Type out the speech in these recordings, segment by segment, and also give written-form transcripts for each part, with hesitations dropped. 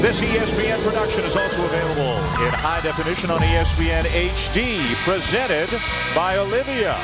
This ESPN production is also available in high definition on ESPN HD, presented by Olivia.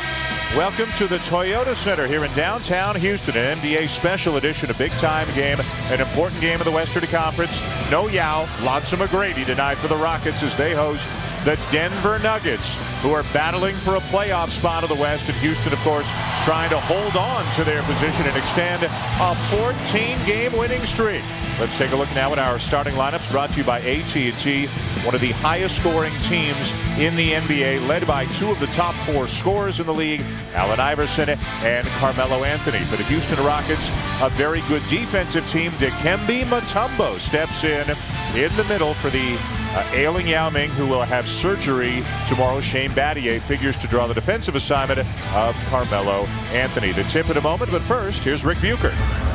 Welcome to the Toyota Center here in downtown Houston, an NBA special edition, a big-time game, an important game of the Western Conference. No Yao, lots of McGrady tonight for the Rockets as they host the Denver Nuggets, who are battling for a playoff spot of the West. And Houston, of course, trying to hold on to their position and extend a 14-game winning streak. Let's take a look now at our starting lineups, brought to you by AT&T, one of the highest-scoring teams in the NBA, led by two of the top 4 scorers in the league, Allen Iverson and Carmelo Anthony. For the Houston Rockets, a very good defensive team. Dikembe Mutombo steps in the middle for the ailing Yao Ming, who will have surgery tomorrow. Shane Battier figures to draw the defensive assignment of Carmelo Anthony. The tip in a moment, but first, here's Rick Bucher.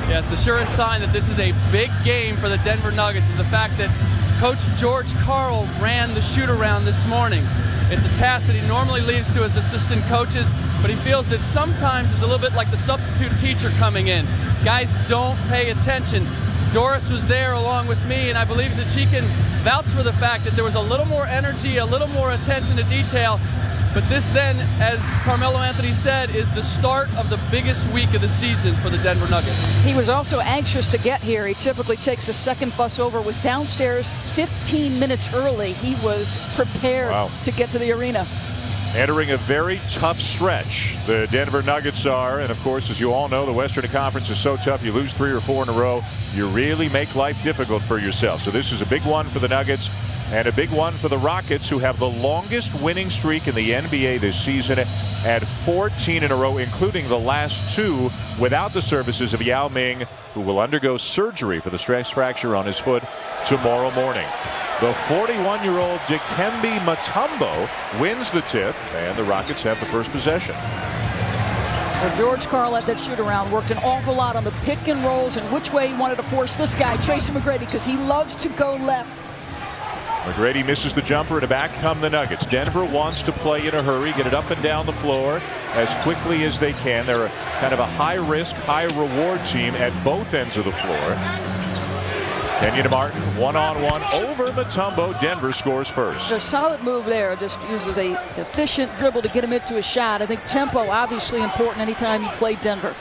Yes, the surest sign that this is a big game for the Denver Nuggets is the fact that Coach George Karl ran the shoot-around this morning. It's a task that he normally leaves to his assistant coaches, but he feels that sometimes it's a little bit like the substitute teacher coming in. Guys don't pay attention. Doris was there along with me, and I believe that she can vouch for the fact that there was a little more energy, a little more attention to detail. But this then, as Carmelo Anthony said, is the start of the biggest week of the season for the Denver Nuggets. He was also anxious to get here. He typically takes a second bus over, was downstairs 15 minutes early. He was prepared to get to the arena. Entering a very tough stretch, the Denver Nuggets are, and of course, as you all know, the Western Conference is so tough. You lose 3 or 4 in a row, you really make life difficult for yourself. So this is a big one for the Nuggets and a big one for the Rockets, who have the longest winning streak in the NBA this season at 14 in a row, including the last 2 without the services of Yao Ming, who will undergo surgery for the stress fracture on his foot tomorrow morning. The 41-year-old Dikembe Mutombo wins the tip, and the Rockets have the first possession. Well, George Karl at that shoot-around worked an awful lot on the pick and rolls and which way he wanted to force this guy, Tracy McGrady, because he loves to go left. McGrady misses the jumper, and back come the Nuggets. Denver wants to play in a hurry, get it up and down the floor as quickly as they can. They're kind of a high-risk, high-reward team at both ends of the floor. Kenyon Martin, one-on-one over Mutombo. Denver scores first. A solid move there. Just uses a efficient dribble to get him into a shot. I think tempo obviously important anytime you play Denver.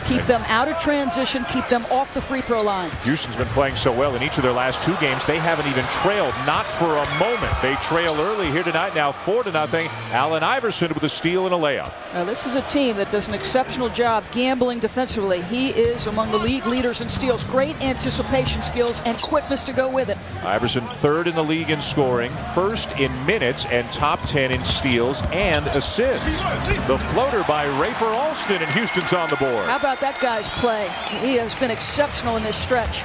Keep them out of transition, keep them off the free throw line. Houston's been playing so well in each of their last 2 games. They haven't even trailed, not for a moment. They trail early here tonight, now 4-0. Allen Iverson with a steal and a layup. Now, this is a team that does an exceptional job gambling defensively. He is among the league leaders in steals. Great anticipation skills and quickness to go with it. Iverson 3rd in the league in scoring, 1st in minutes, and top 10 in steals and assists. The floater by Rafer Alston, and Houston's on the board. How about that guy's play? He has been exceptional in this stretch.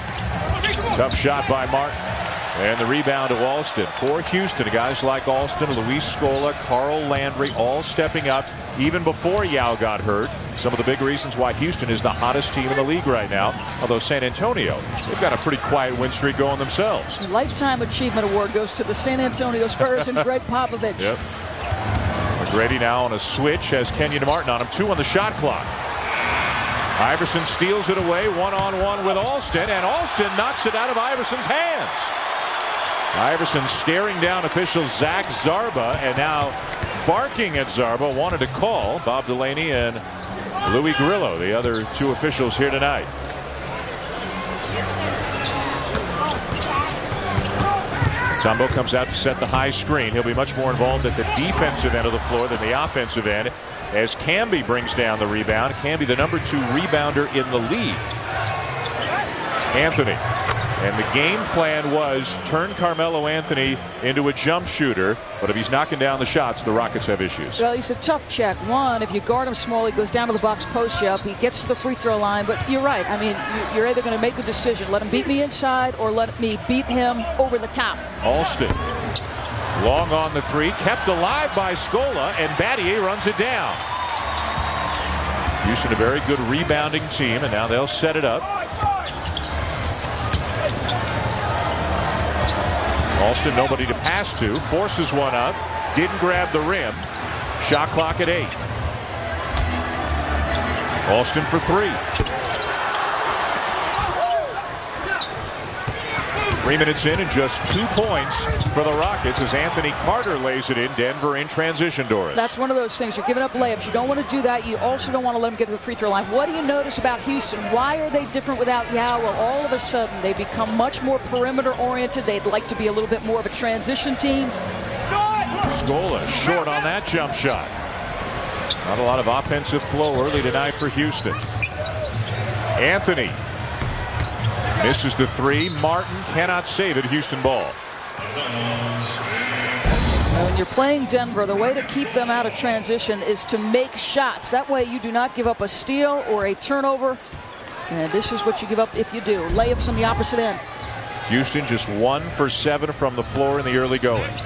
Tough shot by Martin. And the rebound to Alston. For Houston, guys like Alston, Luis Scola, Carl Landry, all stepping up even before Yao got hurt. Some of the big reasons why Houston is the hottest team in the league right now. Although San Antonio, they've got a pretty quiet win streak going themselves. The Lifetime Achievement Award goes to the San Antonio Spurs and Greg Popovich. Yep. McGrady now on a switch, has Kenyon Martin on him. 2 on the shot clock. Iverson steals it away, one-on-one with Alston, and Alston knocks it out of Iverson's hands. Iverson staring down official Zach Zarba, and now barking at Zarba. Wanted to call. Bob Delaney and Louis Grillo, the other 2 officials here tonight. Mutombo comes out to set the high screen. He'll be much more involved at the defensive end of the floor than the offensive end, as Camby brings down the rebound. Camby, the number 2 rebounder in the league. Anthony. And the game plan was turn Carmelo Anthony into a jump shooter, but if he's knocking down the shots, the Rockets have issues. Well, he's a tough check. One, if you guard him small, he goes down to the box, post you up, he gets to the free throw line. But you're right. I mean, you're either going to make a decision, let him beat me inside, or let me beat him over the top. Alston, long on the 3, kept alive by Scola, and Battier runs it down. Houston, a very good rebounding team, and now they'll set it up. Alston, nobody to pass to, forces one up, didn't grab the rim. Shot clock at 8. Alston for 3. 3 minutes in and just 2 points for the Rockets as Anthony Carter lays it in. Denver in transition, Doris. That's one of those things. You're giving up layups. You don't want to do that. You also don't want to let them get to the free throw line. What do you notice about Houston? Why are they different without Yao? Well, all of a sudden, they become much more perimeter-oriented. They'd like to be a little bit more of a transition team. Scola short on that jump shot. Not a lot of offensive flow early tonight for Houston. Anthony misses the three. Martin cannot save it. Houston ball. When you're playing Denver, the way to keep them out of transition is to make shots. That way you do not give up a steal or a turnover. And this is what you give up if you do. Layups on the opposite end. Houston just 1 for 7 from the floor in the early going. In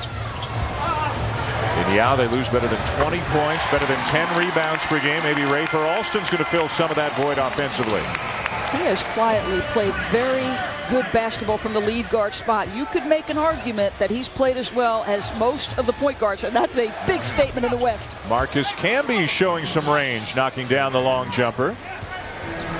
Yao, they lose better than 20 points, better than 10 rebounds per game. Maybe Rafer Alston's going to fill some of that void offensively. He has quietly played very good basketball from the lead guard spot. You could make an argument that he's played as well as most of the point guards, and that's a big statement in the West. Marcus Camby showing some range, knocking down the long jumper.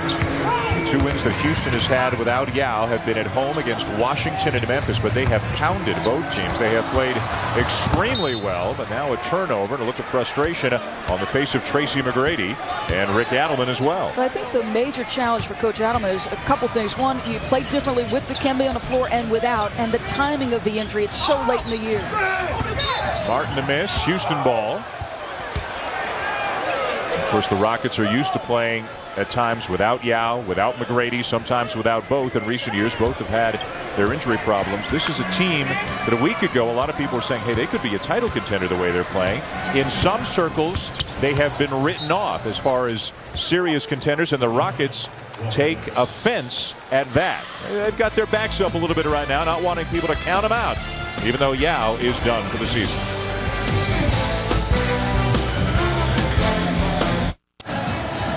The 2 wins that Houston has had without Yao have been at home against Washington and Memphis, but they have pounded both teams. They have played extremely well, but now a turnover and a look of frustration on the face of Tracy McGrady and Rick Adelman as well. But I think the major challenge for Coach Adelman is a couple things. One, you play differently with Dikembe on the floor and without, and the timing of the injury. It's so late in the year. Martin to miss. Houston ball. Of course, the Rockets are used to playing at times without Yao, without McGrady, sometimes without both. In recent years, both have had their injury problems. This is a team that a week ago, a lot of people were saying, hey, they could be a title contender the way they're playing. In some circles, they have been written off as far as serious contenders, and the Rockets take offense at that. They've got their backs up a little bit right now, not wanting people to count them out, even though Yao is done for the season.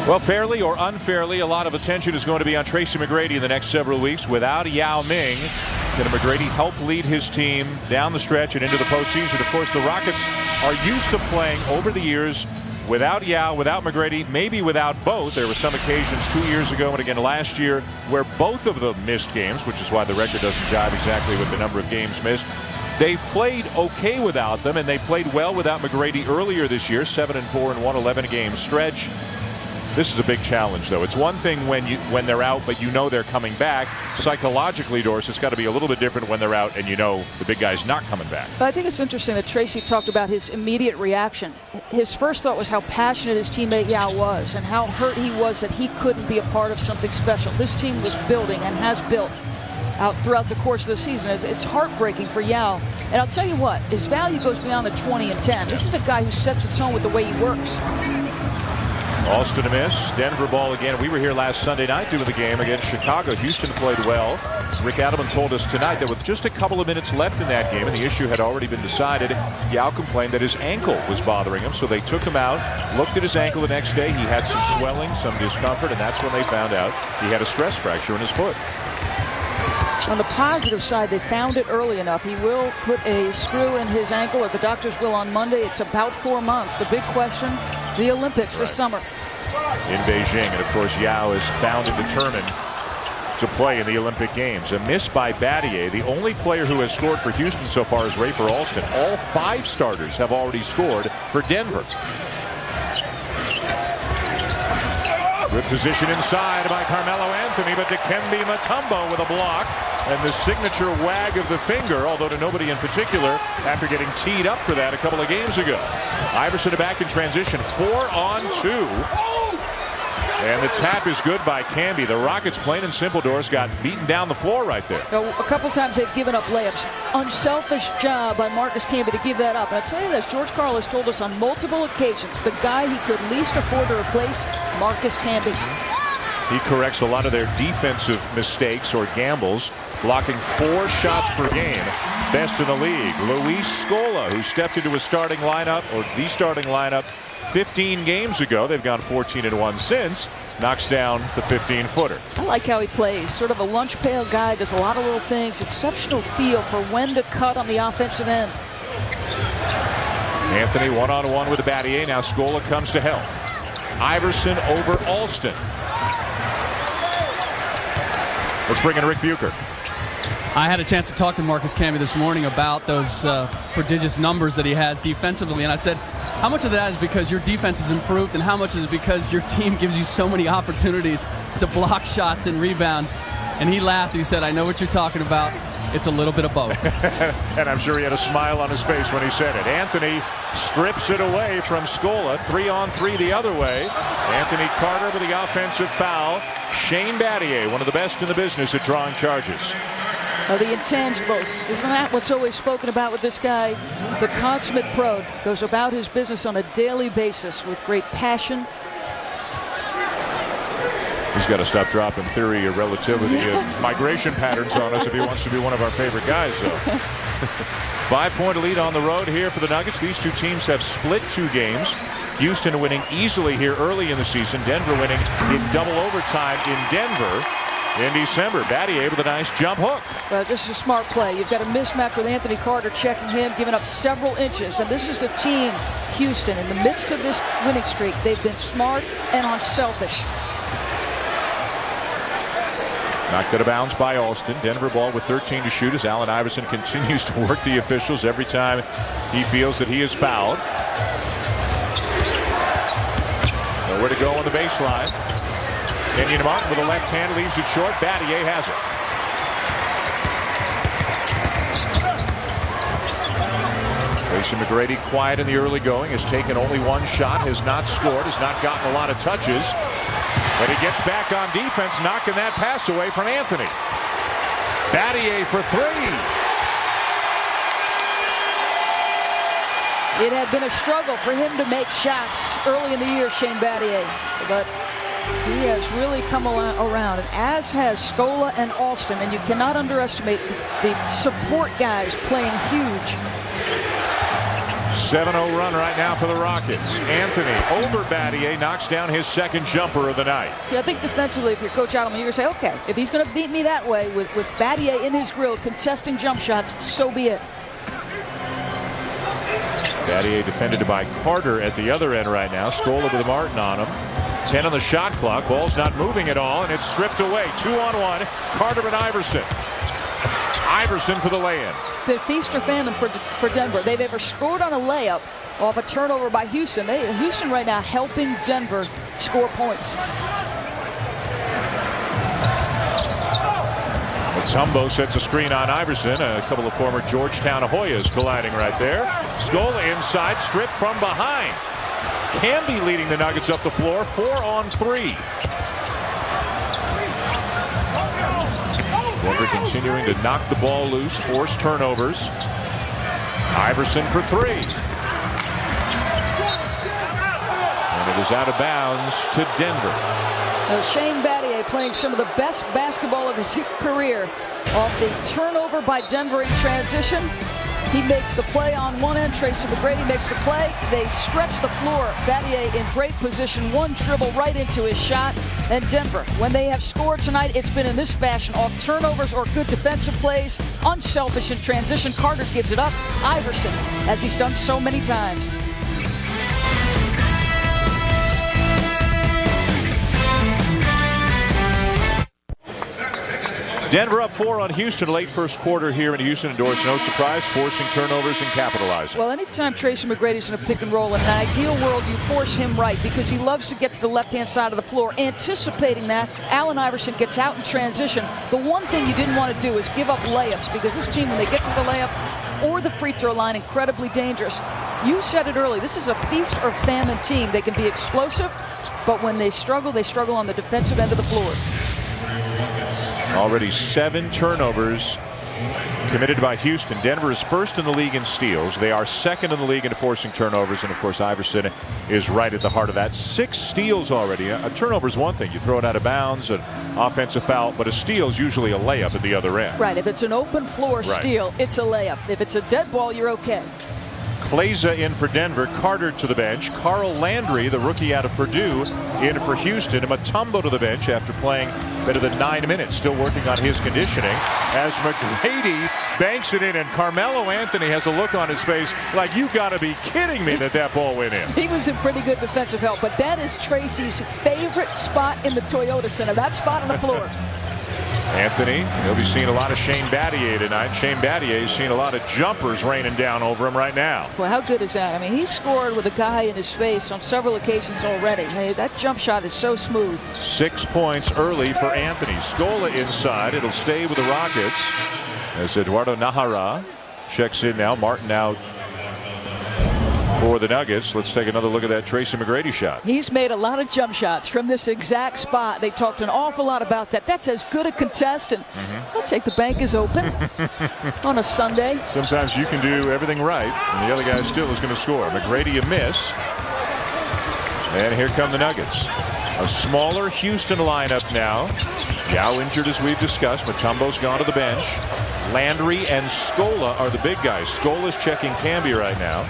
Well, fairly or unfairly, a lot of attention is going to be on Tracy McGrady in the next several weeks. Without Yao Ming, can McGrady help lead his team down the stretch and into the postseason? Of course, the Rockets are used to playing over the years without Yao, without McGrady, maybe without both. There were some occasions 2 years ago and again last year where both of them missed games, which is why the record doesn't jive exactly with the number of games missed. They played okay without them, and they played well without McGrady earlier this year, 7-4 in one 11-game stretch. This is a big challenge, though. It's one thing when they're out, but you know they're coming back. Psychologically, Doris, it's got to be a little bit different when they're out and you know the big guy's not coming back. But I think it's interesting that Tracy talked about his immediate reaction. His first thought was how passionate his teammate Yao was and how hurt he was that he couldn't be a part of something special. This team was building and has built out throughout the course of the season. It's heartbreaking for Yao. And I'll tell you what, his value goes beyond the 20 and 10. This is a guy who sets the tone with the way he works. Alston to miss. Denver ball again. We were here last Sunday night doing the game against Chicago. Houston played well. Rick Adelman told us tonight that with just a couple of minutes left in that game and the issue had already been decided, Yao complained that his ankle was bothering him, so they took him out, looked at his ankle the next day. He had some swelling, some discomfort, and that's when they found out he had a stress fracture in his foot. On the positive side, they found it early enough. He will put a screw in his ankle, or the doctors will on Monday. It's about 4 months. The big question, the Olympics this summer. In Beijing, and of course Yao is bound and determined to play in the Olympic Games. A miss by Battier. The only player who has scored for Houston so far is Rafer Alston. All 5 starters have already scored for Denver. Good position inside by Carmelo Anthony, but Dikembe Mutombo with a block. And the signature wag of the finger, although to nobody in particular, after getting teed up for that a couple of games ago. Iverson back in transition, 4-on-2. And the tap is good by Camby. The Rockets, plain and simple, Doris, got beaten down the floor right there. A couple times they've given up layups. Unselfish job by Marcus Camby to give that up. And I'll tell you this, George Karl has told us on multiple occasions, the guy he could least afford to replace, Marcus Camby. He corrects a lot of their defensive mistakes or gambles, blocking 4 shots per game. Best in the league. Luis Scola, who stepped into his starting lineup, or the starting lineup, 15 games ago. They've gone 14-1 since. Knocks down the 15-footer. I like how he plays. Sort of a lunch pail guy, does a lot of little things. Exceptional feel for when to cut on the offensive end. Anthony one-on-one with Battier. Now Scola comes to help. Iverson over Alston. Let's bring in Rick Bucher. I had a chance to talk to Marcus Camby this morning about those prodigious numbers that he has defensively, and I said, how much of that is because your defense has improved and how much is because your team gives you so many opportunities to block shots and rebound? And he laughed. He said, I know what you're talking about. It's a little bit of both. And I'm sure he had a smile on his face when he said it. Anthony strips it away from Scola. 3-on-3 the other way. Anthony Carter with the offensive foul. Shane Battier, one of the best in the business at drawing charges. The intangibles. Isn't that what's always spoken about with this guy? The consummate pro goes about his business on a daily basis with great passion. He's got to stop dropping theory or relativity and migration patterns on us if he wants to be one of our favorite guys, though. 5-point lead on the road here for the Nuggets. These two teams have split 2 games. Houston winning easily here early in the season. Denver winning in double overtime in Denver in December. Battier with a nice jump hook. Well, this is a smart play. You've got a mismatch with Anthony Carter checking him, giving up several inches. And this is a team, Houston, in the midst of this winning streak, they've been smart and unselfish. Knocked out of bounds by Alston. Denver ball with 13 to shoot as Allen Iverson continues to work the officials every time he feels that he is fouled. Nowhere to go on the baseline. Kenyon Martin with a left hand leaves it short. Battier has it. Tracy McGrady quiet in the early going. Has taken only 1 shot. Has not scored. Has not gotten a lot of touches. But he gets back on defense, knocking that pass away from Anthony. Battier for 3. It had been a struggle for him to make shots early in the year, Shane Battier. But he has really come around, and as has Scola and Alston. And you cannot underestimate the support guys playing huge. 7-0 run right now for the Rockets. Anthony over Battier, knocks down his second jumper of the night. See, I think defensively, if you're Coach Adelman, you're going to say, okay, if he's going to beat me that way with Battier in his grill contesting jump shots, so be it. Battier defended by Carter at the other end right now. Scola with Martin on him. 10 on the shot clock. Ball's not moving at all, and it's stripped away. 2-on-1. Carter and Iverson. Iverson for the lay-in. Been feast or famine for Denver. They've ever scored on a layup off a turnover by Houston. Houston right now helping Denver score points. Mutombo sets a screen on Iverson. A couple of former Georgetown Hoyas colliding right there. Scola inside, stripped from behind. Camby leading the Nuggets up the floor. 4-on-3. Denver continuing to knock the ball loose, force turnovers. Iverson for 3. And it is out of bounds to Denver. Shane Battier playing some of the best basketball of his career off the turnover by Denver in transition. He makes the play on one end. Tracy McGrady makes the play. They stretch the floor. Battier in great position. 1 dribble right into his shot. And Denver, when they have scored tonight, it's been in this fashion, off turnovers or good defensive plays. Unselfish in transition. Carter gives it up. Iverson, as he's done so many times. Denver up 4 on Houston late first quarter here in Houston. Endorse no surprise, forcing turnovers and capitalizing. Well, anytime Tracy McGrady's in a pick and roll, in an ideal world, you force him right because he loves to get to the left-hand side of the floor. Anticipating that, Allen Iverson gets out in transition. The one thing you didn't want to do is give up layups, because this team, when they get to the layup or the free throw line, incredibly dangerous. You said it early. This is a feast or famine team. They can be explosive, but when they struggle on the defensive end of the floor. Already 7 turnovers committed by Houston. Denver is first in the league in steals. They are second in the league in forcing turnovers. And, of course, Iverson is right at the heart of that. 6 steals already. A turnover is one thing. You throw it out of bounds, an offensive foul. But a steal is usually a layup at the other end. Right. If it's an open floor steal, it's a layup. If it's a dead ball, you're okay. Kleza in for Denver. Carter to the bench. Carl Landry, the rookie out of Purdue, in for Houston. And Mutombo to the bench after playing better than 9 minutes. Still working on his conditioning. As McGrady banks it in, and Carmelo Anthony has a look on his face like, you got to be kidding me that ball went in. He was in pretty good defensive help, but that is Tracy's favorite spot in the Toyota Center. That spot on the floor. Anthony, he'll be seeing a lot of Shane Battier tonight. Shane Battier is seeing a lot of jumpers raining down over him right now. Well, how good is that? I mean, he scored with a guy in his face on several occasions already. Hey, that jump shot is so smooth. 6 points early for Anthony. Scola inside. It'll stay with the Rockets as Eduardo Najera checks in now. Martin out for the Nuggets. Let's take another look at that Tracy McGrady shot. He's made a lot of jump shots from this exact spot. They talked an awful lot about that. That's as good a contest, and I'll take the bank is open on a Sunday. Sometimes you can do everything right, and the other guy still is going to score. McGrady a miss. And here come the Nuggets. A smaller Houston lineup now. Yao injured, as we've discussed. Mutombo's gone to the bench. Landry and Scola are the big guys. Scola's checking Camby right now.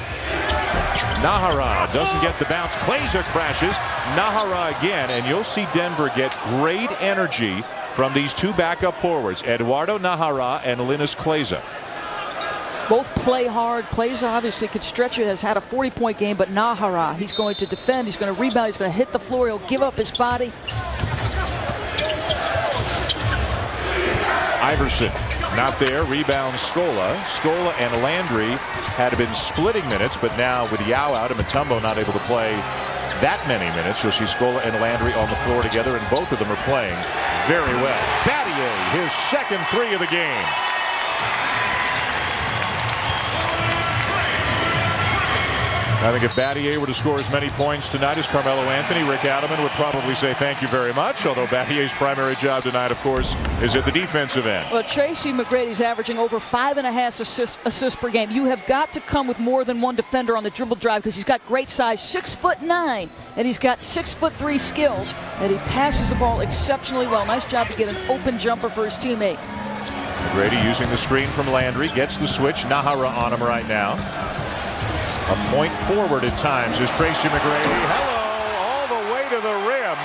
Najera doesn't get the bounce. Klaiser crashes. Najera again, and you'll see Denver get great energy from these two backup forwards, Eduardo Najera and Linus Klaiser. Both play hard. Klaiser obviously could stretch it, has had a 40-point game, but Najera, he's going to defend, he's going to rebound, he's going to hit the floor, he'll give up his body. Iverson not there. Rebounds Scola. Scola and Landry had been splitting minutes, but now with Yao out and Mutombo not able to play that many minutes, you'll see Scola and Landry on the floor together, and both of them are playing very well. Battier, his second three of the game. I think if Battier were to score as many points tonight as Carmelo Anthony, Rick Adelman would probably say thank you very much, although Battier's primary job tonight, of course, is at the defensive end. Well, Tracy McGrady's averaging over 5.5 assists per game. You have got to come with more than one defender on the dribble drive because he's got great size, 6'9", and he's got 6'3" skills, and he passes the ball exceptionally well. Nice job to get an open jumper for his teammate. McGrady using the screen from Landry, gets the switch. Najera on him right now. A point forward at times is Tracy McGrady. Hello, all the way to the rim.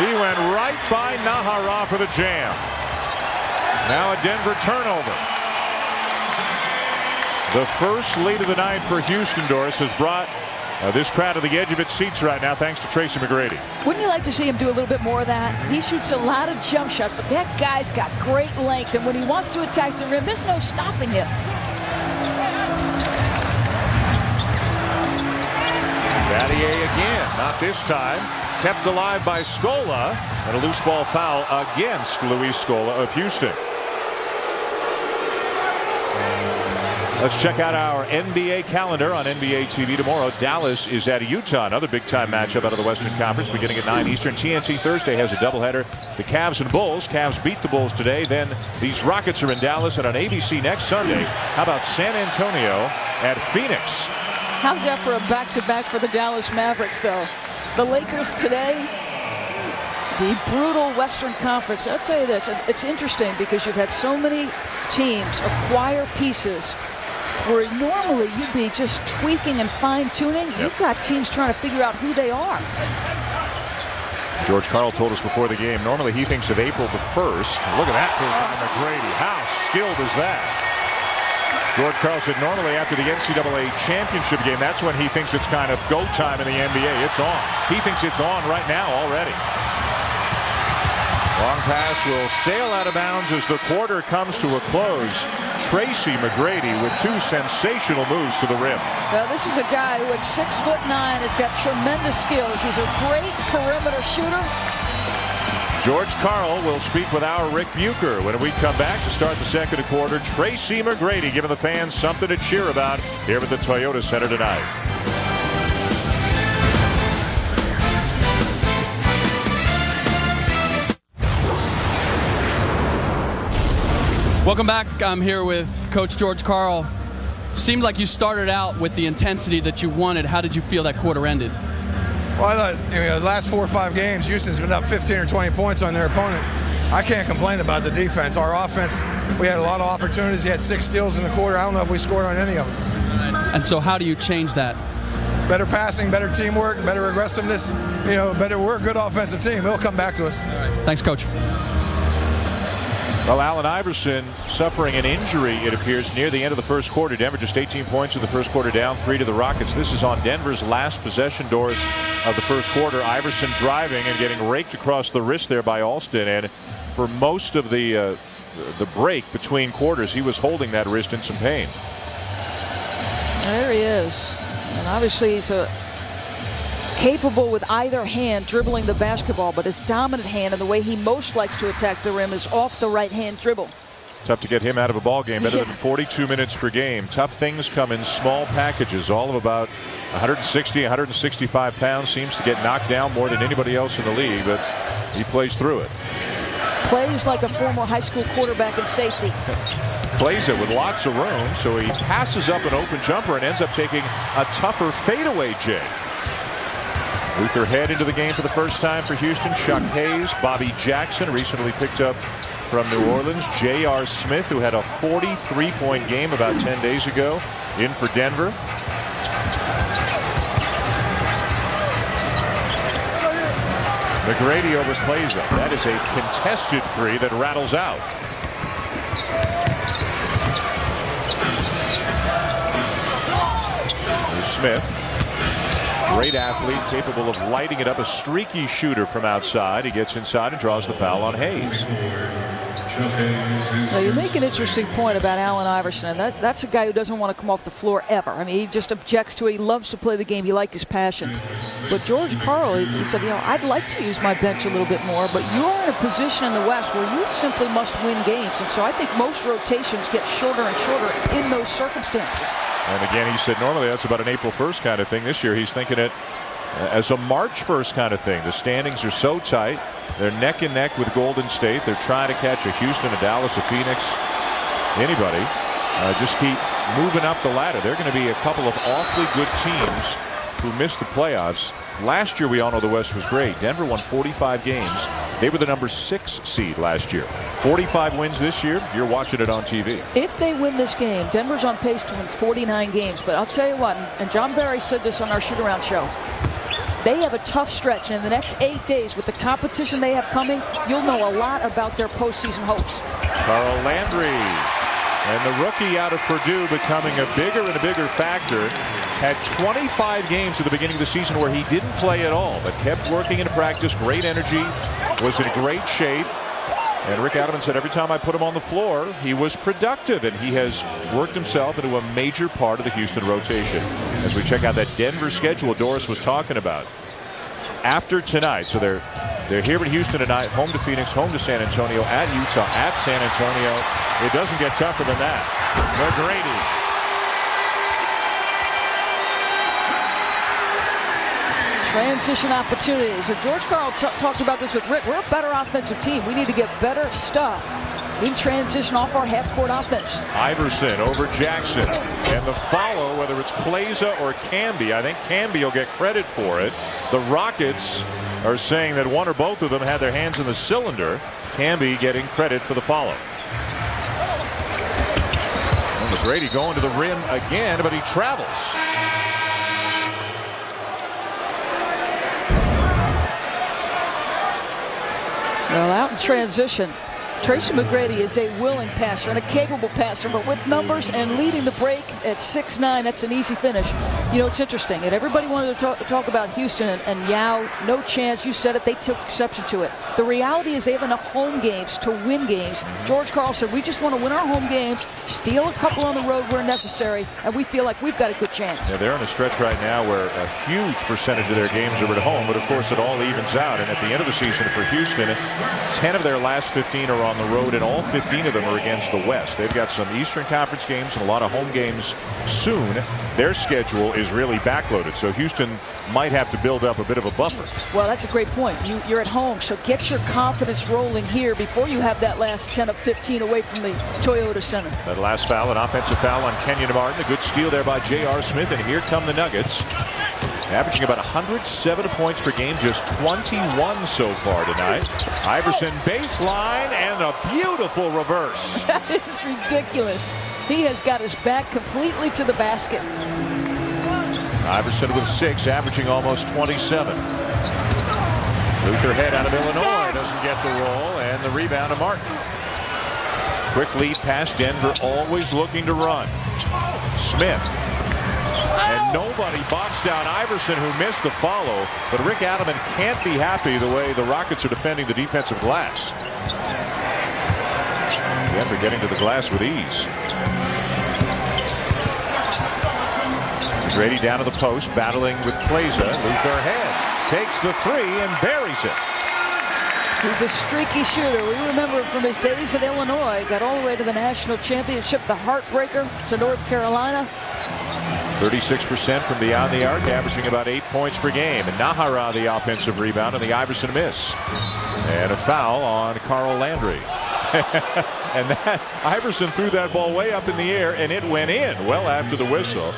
He went right by Najera for the jam. Now a Denver turnover. The first lead of the night for Houston, Doris, has brought this crowd to the edge of its seats right now thanks to Tracy McGrady. Wouldn't you like to see him do a little bit more of that? He shoots a lot of jump shots, but that guy's got great length, and when he wants to attack the rim, there's no stopping him. Battier again, not this time. Kept alive by Scola, and a loose ball foul against Luis Scola of Houston. Let's check out our NBA calendar on NBA TV tomorrow. Dallas is at Utah, another big-time matchup out of the Western Conference, beginning at 9 Eastern. TNT Thursday has a doubleheader. The Cavs and Bulls. Cavs beat the Bulls today. Then these Rockets are in Dallas, and on ABC next Sunday, how about San Antonio at Phoenix? How's that for a back-to-back for the Dallas Mavericks, though? The Lakers today, the brutal Western Conference. I'll tell you this, it's interesting because you've had so many teams acquire pieces where normally you'd be just tweaking and fine-tuning. Yep. You've got teams trying to figure out who they are. George Karl told us before the game, normally he thinks of April the 1st. Look at that move by McGrady. How skilled is that? George Karl said normally after the NCAA championship game, that's when he thinks it's kind of go time in the NBA. It's on. He thinks it's on right now already. Long pass will sail out of bounds as the quarter comes to a close. Tracy McGrady with two sensational moves to the rim. Well, this is a guy who at 6'9" has got tremendous skills. He's a great perimeter shooter. George Karl will speak with our Rick Bucher when we come back to start the second quarter. Tracy McGrady giving the fans something to cheer about here at the Toyota Center tonight. Welcome back. I'm here with Coach George Karl. Seemed like you started out with the intensity that you wanted. How did you feel that quarter ended? Well, I thought, the last 4 or 5 games, Houston's been up 15 or 20 points on their opponent. I can't complain about the defense. Our offense, we had a lot of opportunities. He had 6 steals in the quarter. I don't know if we scored on any of them. And so how do you change that? Better passing, better teamwork, better aggressiveness. We're a good offensive team. It'll come back to us. All right. Thanks, Coach. Well, Allen Iverson suffering an injury, it appears, near the end of the first quarter. Denver just 18 points in the first quarter, down 3 to the Rockets. This is on Denver's last possession, Doris, of the first quarter. Iverson driving and getting raked across the wrist there by Alston. And for most of the break between quarters, he was holding that wrist in some pain. There he is. And obviously he's capable with either hand dribbling the basketball, but his dominant hand and the way he most likes to attack the rim is off the right hand dribble. Tough to get him out of a ball game. Better than 42 minutes per game. Tough things come in small packages. All of about 160, 165 pounds. Seems to get knocked down more than anybody else in the league, but he plays through it. Plays like a former high school quarterback in safety. Plays it with lots of room, so he passes up an open jumper and ends up taking a tougher fadeaway jig. Luther Head into the game for the first time for Houston. Chuck Hayes, Bobby Jackson, recently picked up from New Orleans. J.R. Smith, who had a 43-point game about 10 days ago, in for Denver. McGrady overplays it. That is a contested three that rattles out. Here's Smith. Great athlete, capable of lighting it up. A streaky shooter from outside. He gets inside and draws the foul on Hayes. Now you make an interesting point about Allen Iverson, and that's a guy who doesn't want to come off the floor ever. I mean, he just objects to it. He loves to play the game. He liked his passion. But George Karl, he said, I'd like to use my bench a little bit more, but you're in a position in the West where you simply must win games. And so I think most rotations get shorter and shorter in those circumstances. And again, he said normally that's about an April 1st kind of thing. This year he's thinking it as a March 1st kind of thing. The standings are so tight. They're neck and neck with Golden State. They're trying to catch a Houston, a Dallas, a Phoenix, anybody. Just keep moving up the ladder. They're going to be a couple of awfully good teams who missed the playoffs. Last year, we all know the West was great. Denver won 45 games. They were the number 6 seed last year. 45 wins this year. You're watching it on TV. If they win this game, Denver's on pace to win 49 games. But I'll tell you what, and John Barry said this on our shoot-around show, they have a tough stretch, and in the next 8 days, with the competition they have coming, you'll know a lot about their postseason hopes. Carl Landry, and the rookie out of Purdue, becoming a bigger and a bigger factor. Had 25 games at the beginning of the season where he didn't play at all, but kept working in practice. Great energy, was in great shape. And Rick Adelman said every time I put him on the floor, he was productive, and he has worked himself into a major part of the Houston rotation. As we check out that Denver schedule Doris was talking about. After tonight, so they're here in Houston tonight, home to Phoenix, home to San Antonio, at Utah, at San Antonio. It doesn't get tougher than that. McGrady. Transition opportunities. And George Karl talked about this with Rick. We're a better offensive team. We need to get better stuff in transition off our half-court offense. Iverson over Jackson. And the follow, whether it's Kleza or Camby, I think Camby will get credit for it. The Rockets are saying that one or both of them had their hands in the cylinder. Camby getting credit for the follow. And McGrady going to the rim again, but he travels. Well, out in transition, Tracy McGrady is a willing passer and a capable passer, but with numbers and leading the break at 6'9", that's an easy finish. You know, it's interesting, and everybody wanted to talk about Houston and Yao, no chance. You said it, they took exception to it. The reality is they have enough home games to win games. George Karl said, we just want to win our home games, steal a couple on the road where necessary, and we feel like we've got a good chance. Yeah, they're in a stretch right now where a huge percentage of their games are at home, but of course it all evens out. And at the end of the season for Houston, 10 of their last 15 are on the road, and all 15 of them are against the West. They've got some Eastern Conference games and a lot of home games soon. Their schedule is really backloaded, so Houston might have to build up a bit of a buffer. Well, that's a great point. You're at home, so get your confidence rolling here before you have that last 10 of 15 away from the Toyota Center. That last foul, an offensive foul on Kenyon Martin. A good steal there by J.R. Smith, and here come the Nuggets. Averaging about 107 points per game, just 21 so far tonight. Iverson baseline and a beautiful reverse. That is ridiculous. He has got his back completely to the basket. Iverson with 6, averaging almost 27. Luther Head out of Illinois doesn't get the roll, and the rebound to Martin. Quick lead past Denver, always looking to run. Smith. And nobody boxed down Iverson, who missed the follow. But Rick Adelman can't be happy the way the Rockets are defending the defensive glass. Denver getting to the glass with ease. Grady down to the post, battling with Kleza. Luther ahead. Takes the three and buries it. He's a streaky shooter. We remember him from his days at Illinois. Got all the way to the national championship, the heartbreaker to North Carolina. 36% from beyond the arc, averaging about 8 points per game. And Nahara the offensive rebound and the Iverson miss. And a foul on Carl Landry. And that Iverson threw that ball way up in the air, and it went in well after the whistle.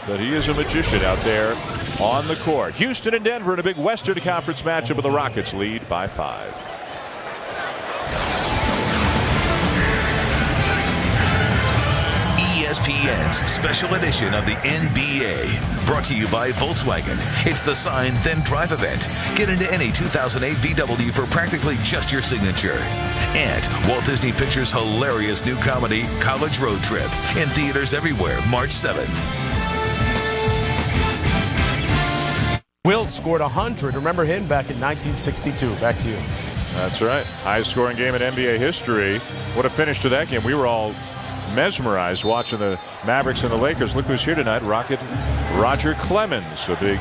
But he is a magician out there on the court. Houston and Denver in a big Western Conference matchup, with the Rockets lead by 5. ESPN's special edition of the NBA. Brought to you by Volkswagen. It's the sign, then drive event. Get into any 2008 VW for practically just your signature. And Walt Disney Pictures' hilarious new comedy, College Road Trip. In theaters everywhere, March 7th. Wilt scored 100. Remember him back in 1962. Back to you. That's right. Highest scoring game in NBA history. What a finish to that game. We were all mesmerized watching the Mavericks and the Lakers. Look who's here tonight. Rocket Roger Clemens, a big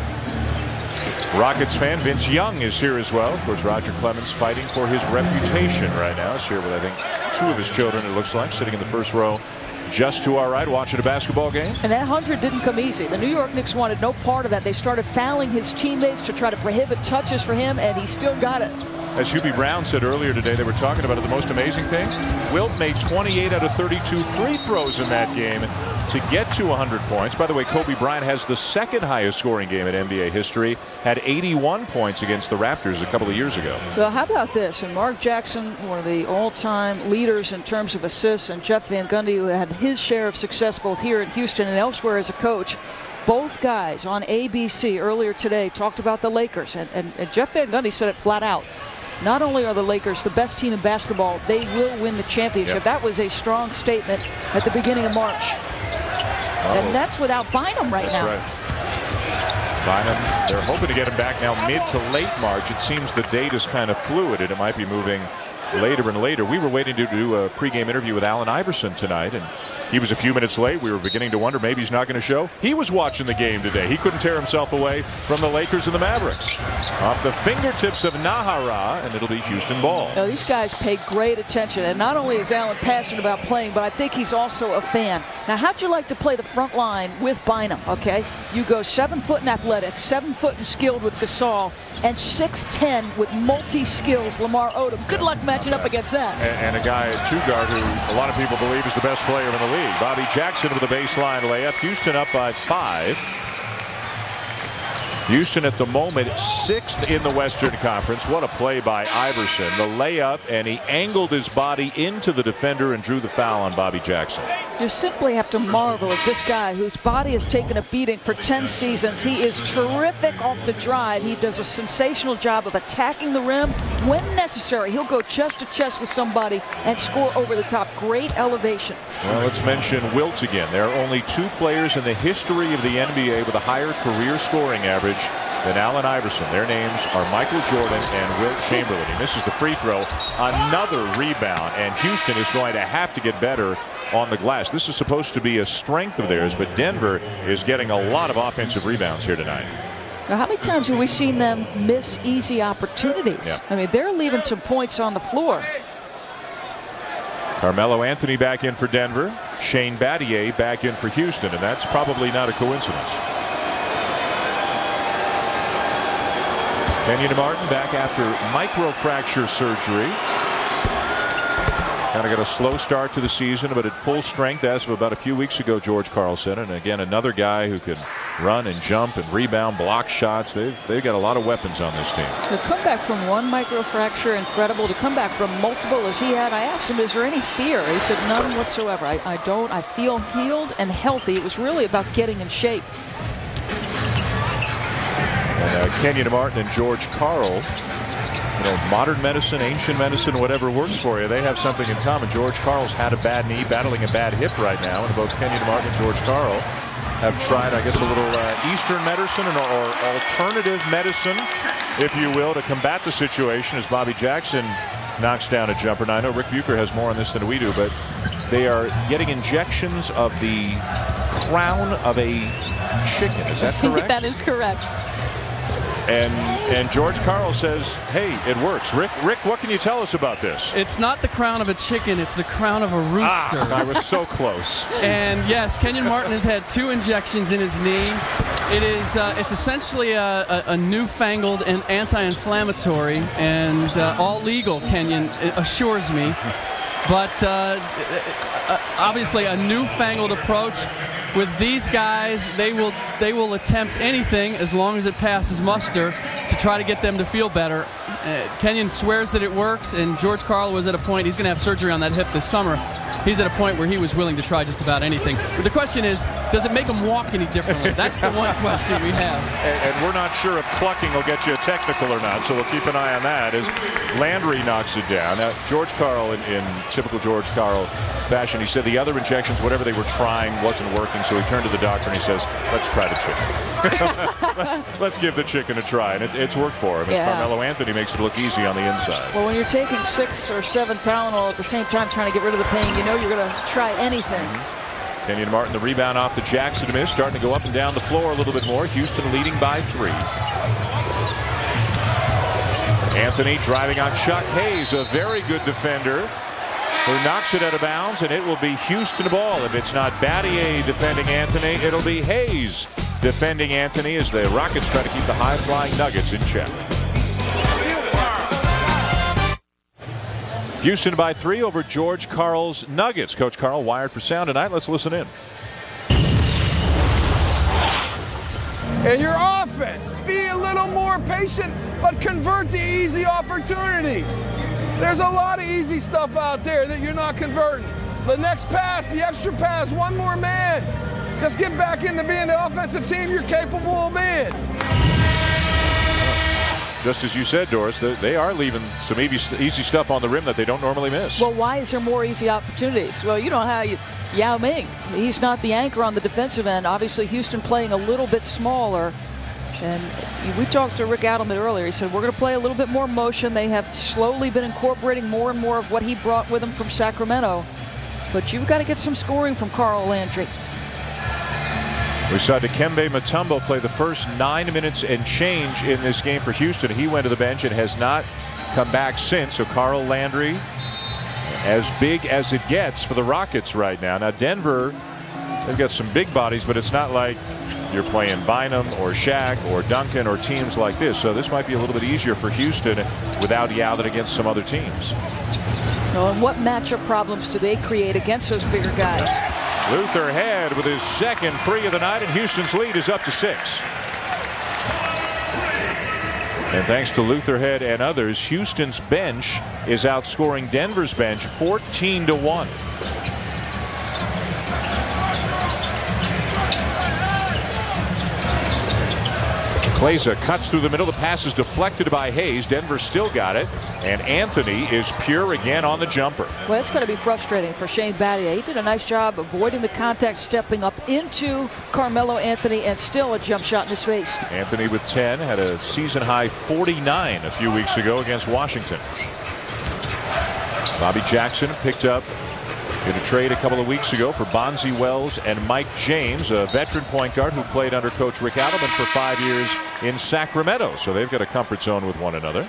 Rockets fan. Vince Young is here as well. Of course, Roger Clemens fighting for his reputation right now. He's here with, I think, 2 of his children, it looks like, sitting in the first row just to our right, watching a basketball game. And that 100 didn't come easy. The New York Knicks wanted no part of that. They started fouling his teammates to try to prohibit touches for him, and he still got it. As Hubie Brown said earlier today, they were talking about it. The most amazing thing, Wilt made 28 out of 32 free throws in that game to get to 100 points. By the way, Kobe Bryant has the second highest scoring game in NBA history, had 81 points against the Raptors a couple of years ago. So how about this? And Mark Jackson, one of the all-time leaders in terms of assists, and Jeff Van Gundy, who had his share of success both here in Houston and elsewhere as a coach. Both guys on ABC earlier today talked about the Lakers, and Jeff Van Gundy said it flat out. Not only are the Lakers the best team in basketball, they will win the championship. Yep. That was a strong statement at the beginning of March. And that's without Bynum right now. Right. Bynum, they're hoping to get him back now mid to late March. It seems the date is kind of fluid, and it might be moving later and later. We were waiting to do a pregame interview with Allen Iverson tonight, and he was a few minutes late. We were beginning to wonder maybe he's not going to show. He was watching the game today. He couldn't tear himself away from the Lakers and the Mavericks. Off the fingertips of Nahara, and it'll be Houston ball. Now, these guys pay great attention, and not only is Allen passionate about playing, but I think he's also a fan. Now, how'd you like to play the front line with Bynum, okay? You go 7 foot and athletic, 7 foot and skilled with Gasol, and 6'10" with multi-skills Lamar Odom. Good luck matching up against that. And a guy at 2 guard who a lot of people believe is the best player in the league. Bobby Jackson with a baseline layup. Houston up by 5. Houston at the moment 6th in the Western Conference. What a play by Iverson. The layup, and he angled his body into the defender and drew the foul on Bobby Jackson. You simply have to marvel at this guy whose body has taken a beating for 10 seasons. He is terrific off the drive. He does a sensational job of attacking the rim. When necessary, he'll go chest to chest with somebody and score over the top. Great elevation. Well, let's mention Wilt again. There are only 2 players in the history of the NBA with a higher career scoring average than Allen Iverson. Their names are Michael Jordan and Wilt Chamberlain. He misses the free throw. Another rebound, and Houston is going to have to get better on the glass. This is supposed to be a strength of theirs, but Denver is getting a lot of offensive rebounds here tonight. Now, how many times have we seen them miss easy opportunities? Yeah. I mean, they're leaving some points on the floor. Carmelo Anthony back in for Denver. Shane Battier back in for Houston, and that's probably not a coincidence. Kenyon Martin back after microfracture surgery. Kind of got a slow start to the season, but at full strength as of about a few weeks ago, George Karl said. And again, another guy who can run and jump and rebound, block shots. They've got a lot of weapons on this team. To come back from one microfracture, incredible. To come back from multiple as he had, I asked him, is there any fear? He said, none whatsoever. I don't. I feel healed and healthy. It was really about getting in shape. And Kenyon Martin and George Karl modern medicine, ancient medicine, whatever works for you, they have something in common. George Karl's had a bad knee, battling a bad hip right now, and both Kenyon Martin and George Karl have tried, I guess, a little Eastern medicine or alternative medicine, if you will, to combat the situation as Bobby Jackson knocks down a jumper. Now, I know Rick Bucher has more on this than we do, but they are getting injections of the crown of a chicken. Is that correct? That is correct. And George Karl says, hey, it works. Rick, what can you tell us about this? It's not the crown of a chicken, it's the crown of a rooster. I was so close. And yes, Kenyon Martin has had 2 injections in his knee. It's essentially a newfangled and anti-inflammatory and all legal, Kenyon assures me. But obviously a newfangled approach. With these guys, they will attempt anything as long as it passes muster to try to get them to feel better. Kenyon swears that it works, and George Karl was at a point, he's going to have surgery on that hip this summer. He's at a point where he was willing to try just about anything. But the question is, does it make him walk any differently? That's the one question we have. And we're not sure if clucking will get you a technical or not, so we'll keep an eye on that as Landry knocks it down. Now, George Karl, in typical George Karl fashion, he said the other injections, whatever they were trying, wasn't working, so he turned to the doctor and he says, let's try the chicken. let's give the chicken a try, and it's worked for him. As Carmelo Anthony makes it look easy on the inside. Well, when you're taking 6 or 7 Tylenol at the same time trying to get rid of the pain, you know you're going to try anything. Kenyon Martin, the rebound off the Jackson miss, starting to go up and down the floor a little bit more. Houston leading by 3. Anthony driving on Chuck Hayes, a very good defender, who knocks it out of bounds, and it will be Houston ball. If it's not Battier defending Anthony, it'll be Hayes defending Anthony as the Rockets try to keep the high-flying Nuggets in check. Houston by 3 over George Karl's Nuggets. Coach Karl wired for sound tonight. Let's listen in. And your offense, be a little more patient, but convert the easy opportunities. There's a lot of easy stuff out there that you're not converting. The next pass, the extra pass, one more man. Just get back into being the offensive team you're capable of being. Just as you said, Doris, they are leaving some easy stuff on the rim that they don't normally miss. Well, why is there more easy opportunities? Well, you know how Yao Ming, he's not the anchor on the defensive end. Obviously, Houston playing a little bit smaller. And we talked to Rick Adelman earlier. He said, we're going to play a little bit more motion. They have slowly been incorporating more and more of what he brought with him from Sacramento. But you've got to get some scoring from Carl Landry. We saw Dikembe Mutombo play the first 9 minutes and change in this game for Houston. He went to the bench and has not come back since. So Carl Landry, as big as it gets for the Rockets right now. Now Denver, they've got some big bodies, but it's not like you're playing Bynum or Shaq or Duncan or teams like this. So this might be a little bit easier for Houston without Yao than against some other teams. Well, and what matchup problems do they create against those bigger guys? Luther Head with his second 3 of the night, and Houston's lead is up to 6. And thanks to Luther Head and others, Houston's bench is outscoring Denver's bench 14-1. Kleza cuts through the middle. The pass is deflected by Hayes. Denver still got it. And Anthony is pure again on the jumper. Well, it's going to be frustrating for Shane Battier. He did a nice job avoiding the contact, stepping up into Carmelo Anthony, and still a jump shot in his face. Anthony with 10, had a season-high 49 a few weeks ago against Washington. Bobby Jackson picked up in a trade a couple of weeks ago for Bonzi Wells and Mike James, a veteran point guard who played under Coach Rick Adelman for 5 years in Sacramento. So they've got a comfort zone with one another.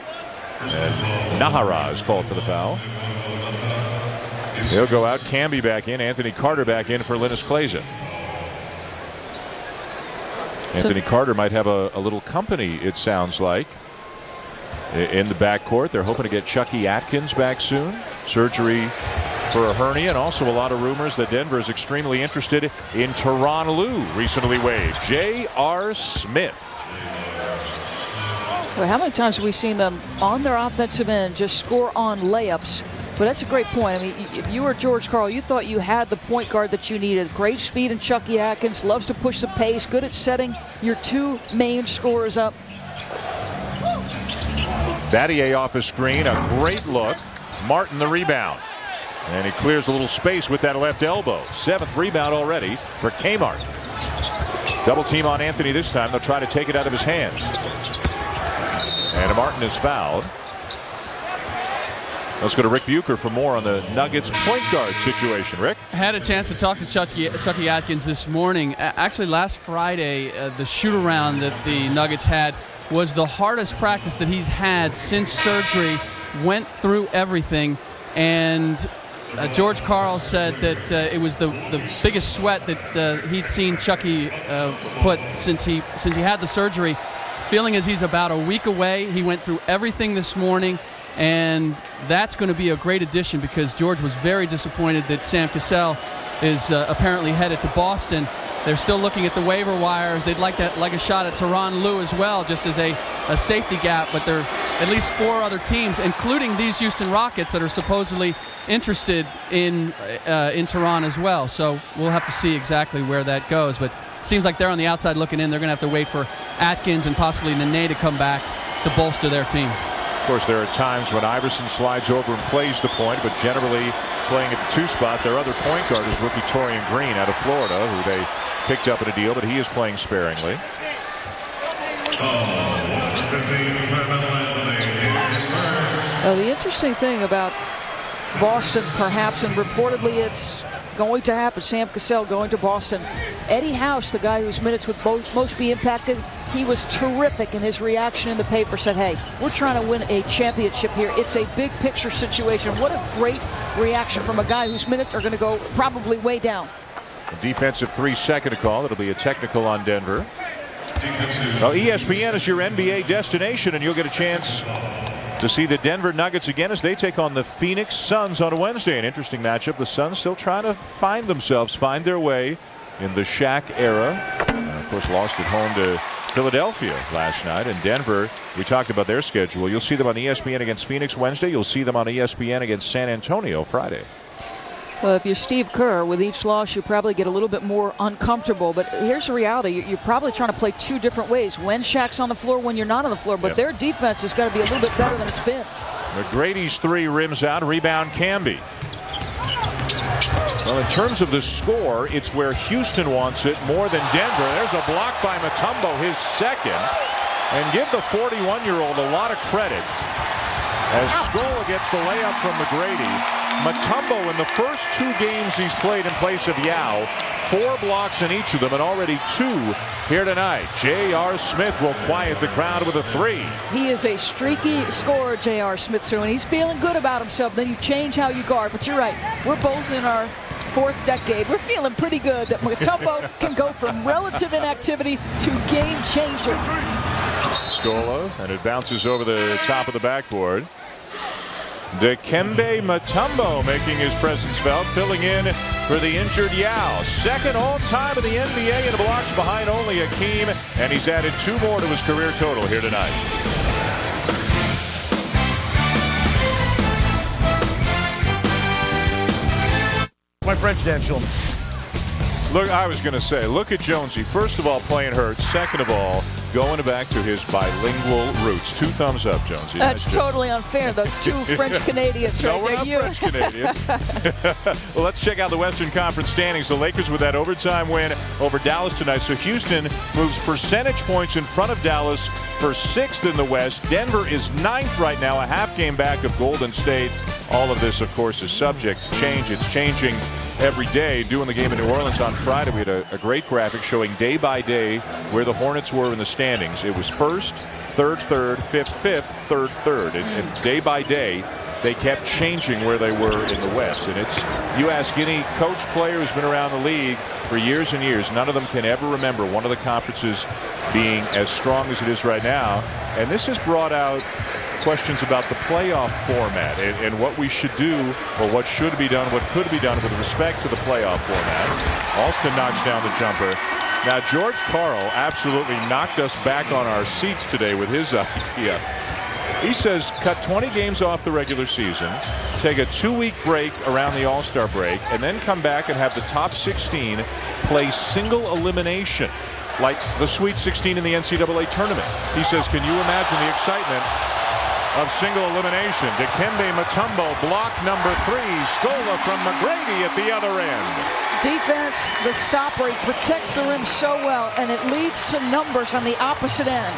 And Nahara is called for the foul. He'll go out. Camby back in. Anthony Carter back in for Linus Kleza. Anthony Carter might have a little company, it sounds like, in the backcourt. They're hoping to get Chucky Atkins back soon. Surgery for a hernia, and also a lot of rumors that Denver is extremely interested in Tyronn Lue, recently waived. J.R. Smith. Well, how many times have we seen them on their offensive end just score on layups? But that's a great point. I mean, if you were George Karl, you thought you had the point guard that you needed. Great speed in Chucky Atkins, loves to push the pace, good at setting your 2 main scorers up. Battier off a screen, a great look. Martin the rebound. And he clears a little space with that left elbow. 7th rebound already for Kmart. Double team on Anthony this time. They'll try to take it out of his hands. And Martin is fouled. Let's go to Rick Bucher for more on the Nuggets point guard situation. Rick? I had a chance to talk to Chucky Atkins this morning. Actually, last Friday, the shoot-around that the Nuggets had was the hardest practice that he's had since surgery. Went through everything, and George Karl said that it was the biggest sweat that he'd seen Chucky put since he had the surgery. Feeling as he's about a week away. He went through everything this morning, and that's going to be a great addition because George was very disappointed that Sam Cassell is apparently headed to Boston. They're still looking at the waiver wires. They'd like a shot at Tyronn Lue as well, just as a safety gap. But there are at least 4 other teams, including these Houston Rockets, that are supposedly interested in Tyronn as well. So we'll have to see exactly where that goes. But it seems like they're on the outside looking in. They're going to have to wait for Atkins and possibly Nene to come back to bolster their team. Of course, there are times when Iverson slides over and plays the point, but generally playing at the 2 spot. Their other point guard is rookie Torian Green out of Florida, who they picked up in a deal, but he is playing sparingly. Well, the interesting thing about Boston, perhaps, and reportedly it's going to happen, Sam Cassell going to Boston. Eddie House, the guy whose minutes would most be impacted, he was terrific in his reaction in the paper, said, hey, we're trying to win a championship here. It's a big picture situation. What a great reaction from a guy whose minutes are going to go probably way down. A defensive 3-second call. It'll be a technical on Denver. Well, ESPN is your NBA destination, and you'll get a chance to see the Denver Nuggets again as they take on the Phoenix Suns on a Wednesday. An interesting matchup. The Suns still trying to find their way in the Shaq era. Of course, lost at home to Philadelphia last night. And Denver, we talked about their schedule. You'll see them on ESPN against Phoenix Wednesday. You'll see them on ESPN against San Antonio Friday. Well, if you're Steve Kerr, with each loss, you probably get a little bit more uncomfortable. But here's the reality. You're probably trying to play 2 different ways. When Shaq's on the floor, when you're not on the floor. But their defense has got to be a little bit better than it's been. McGrady's 3 rims out. Rebound Camby. Well, in terms of the score, it's where Houston wants it more than Denver. There's a block by Mutombo, his second. And give the 41-year-old a lot of credit as Scola gets the layup from McGrady. Mutombo, in the first 2 games he's played in place of Yao, 4 blocks in each of them, and already 2 here tonight. J.R. Smith will quiet the crowd with a 3. He is a streaky scorer, J.R. Smith, so when he's feeling good about himself, then you change how you guard. But you're right, we're both in our 4th decade. We're feeling pretty good that Mutombo can go from relative inactivity to game changer. Scola, and it bounces over the top of the backboard. Dikembe Mutombo making his presence felt, filling in for the injured Yao. Second all-time in the NBA in blocks behind only Hakeem, and he's added 2 more to his career total here tonight. My French, Dan Shulman. Look, I was going to say, look at Jonesy. First of all, playing hurt. Second of all, going back to his bilingual roots. 2 thumbs up, Jonesy. That's totally unfair. Those 2 French Canadians right there. No, we're not French Canadians. Well, let's check out the Western Conference standings. The Lakers with that overtime win over Dallas tonight. So Houston moves percentage points in front of Dallas for 6th in the West. Denver is 9th right now, a half game back of Golden State. All of this, of course, is subject to change. It's changing every day. Doing the game in New Orleans on Friday, we had a great graphic showing day by day where the Hornets were in the standings. It was 1st, 3rd, 3rd, 5th, 5th, 3rd, 3rd. And day by day, they kept changing where they were in the West. And it's, you ask any coach, player who's been around the league for years and years, none of them can ever remember one of the conferences being as strong as it is right now. And this has brought out questions about the playoff format and what we should do, or what should be done, what could be done with respect to the playoff format. Alston knocks down the jumper. Now, George Karl absolutely knocked us back on our seats today with his idea. He says cut 20 games off the regular season, take a 2-week break around the All-Star break, and then come back and have the top 16 play single elimination, like the Sweet 16 in the NCAA tournament. He says, can you imagine the excitement of single elimination. Dikembe Mutombo, block number 3. Scola from McGrady at the other end. Defense, the stopper, he protects the rim so well, and it leads to numbers on the opposite end.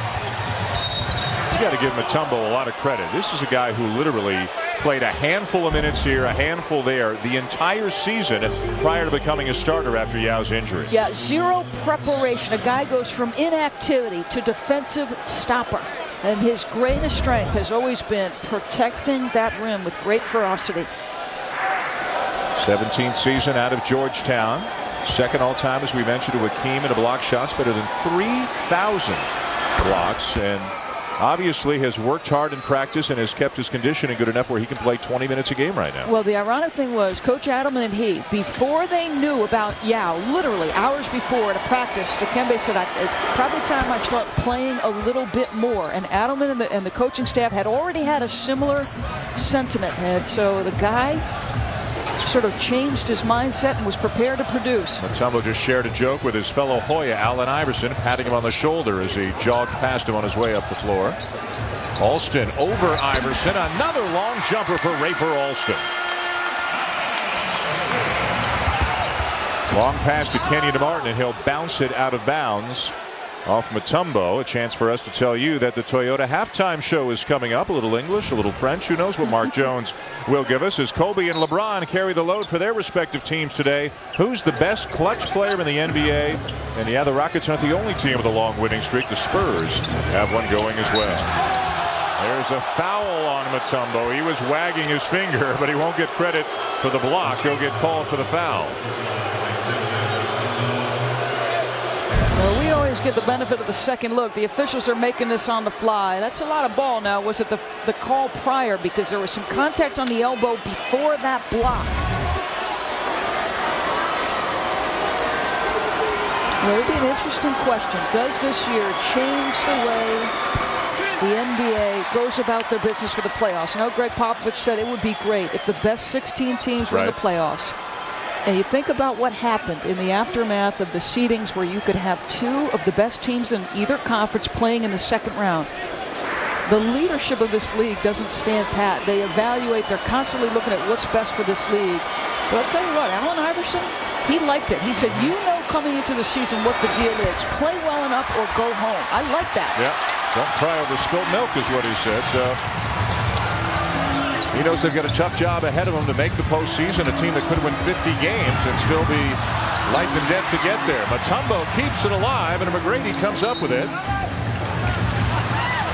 You got to give Mutombo a lot of credit. This is a guy who literally played a handful of minutes here, a handful there, the entire season prior to becoming a starter after Yao's injury. Yeah, zero preparation. A guy goes from inactivity to defensive stopper. And his greatest strength has always been protecting that rim with great ferocity. 17th season out of Georgetown. Second all-time, as we mentioned, to Hakeem in a block shots, better than 3,000 blocks. And obviously has worked hard in practice and has kept his conditioning good enough where he can play 20 minutes a game right now. Well, the ironic thing was Coach Adelman and he, before they knew about Yao, literally hours before at a practice, Dikembe said, it's probably time I start playing a little bit more. And Adelman and the coaching staff had already had a similar sentiment. And so the guy sort of changed his mindset and was prepared to produce. Mutombo just shared a joke with his fellow Hoya, Allen Iverson, patting him on the shoulder as he jogged past him on his way up the floor. Alston over Iverson. Another long jumper for Rafer Alston. Long pass to Kenyon Martin, and he'll bounce it out of bounds off Mutombo. A chance for us to tell you that the Toyota halftime show is coming up. A little English, a little French. Who knows what Mark Jones will give us as Kobe and LeBron carry the load for their respective teams today. Who's the best clutch player in the NBA? And yeah, the Rockets aren't the only team with a long winning streak. The Spurs have one going as well. There's a foul on Mutombo. He was wagging his finger, but he won't get credit for the block. He'll get called for the foul. Well, we always get the benefit of the second look. The officials are making this on the fly. That's a lot of ball now. Was it the call prior? Because there was some contact on the elbow before that block. Well, it would be an interesting question. Does this year change the way the NBA goes about their business for the playoffs? I know Greg Popovich said it would be great if the best 16 teams were in the playoffs. And you think about what happened in the aftermath of the seedings where you could have 2 of the best teams in either conference playing in the second round. The leadership of this league doesn't stand pat. They evaluate. They're constantly looking at what's best for this league. But I'll tell you what, Allen Iverson, he liked it. He said, you know coming into the season what the deal is. Play well enough or go home. I like that. Yeah, don't cry over spilled milk is what he said. So he knows they've got a tough job ahead of them to make the postseason, a team that could win 50 games and still be life and death to get there. Mutombo keeps it alive, and McGrady comes up with it.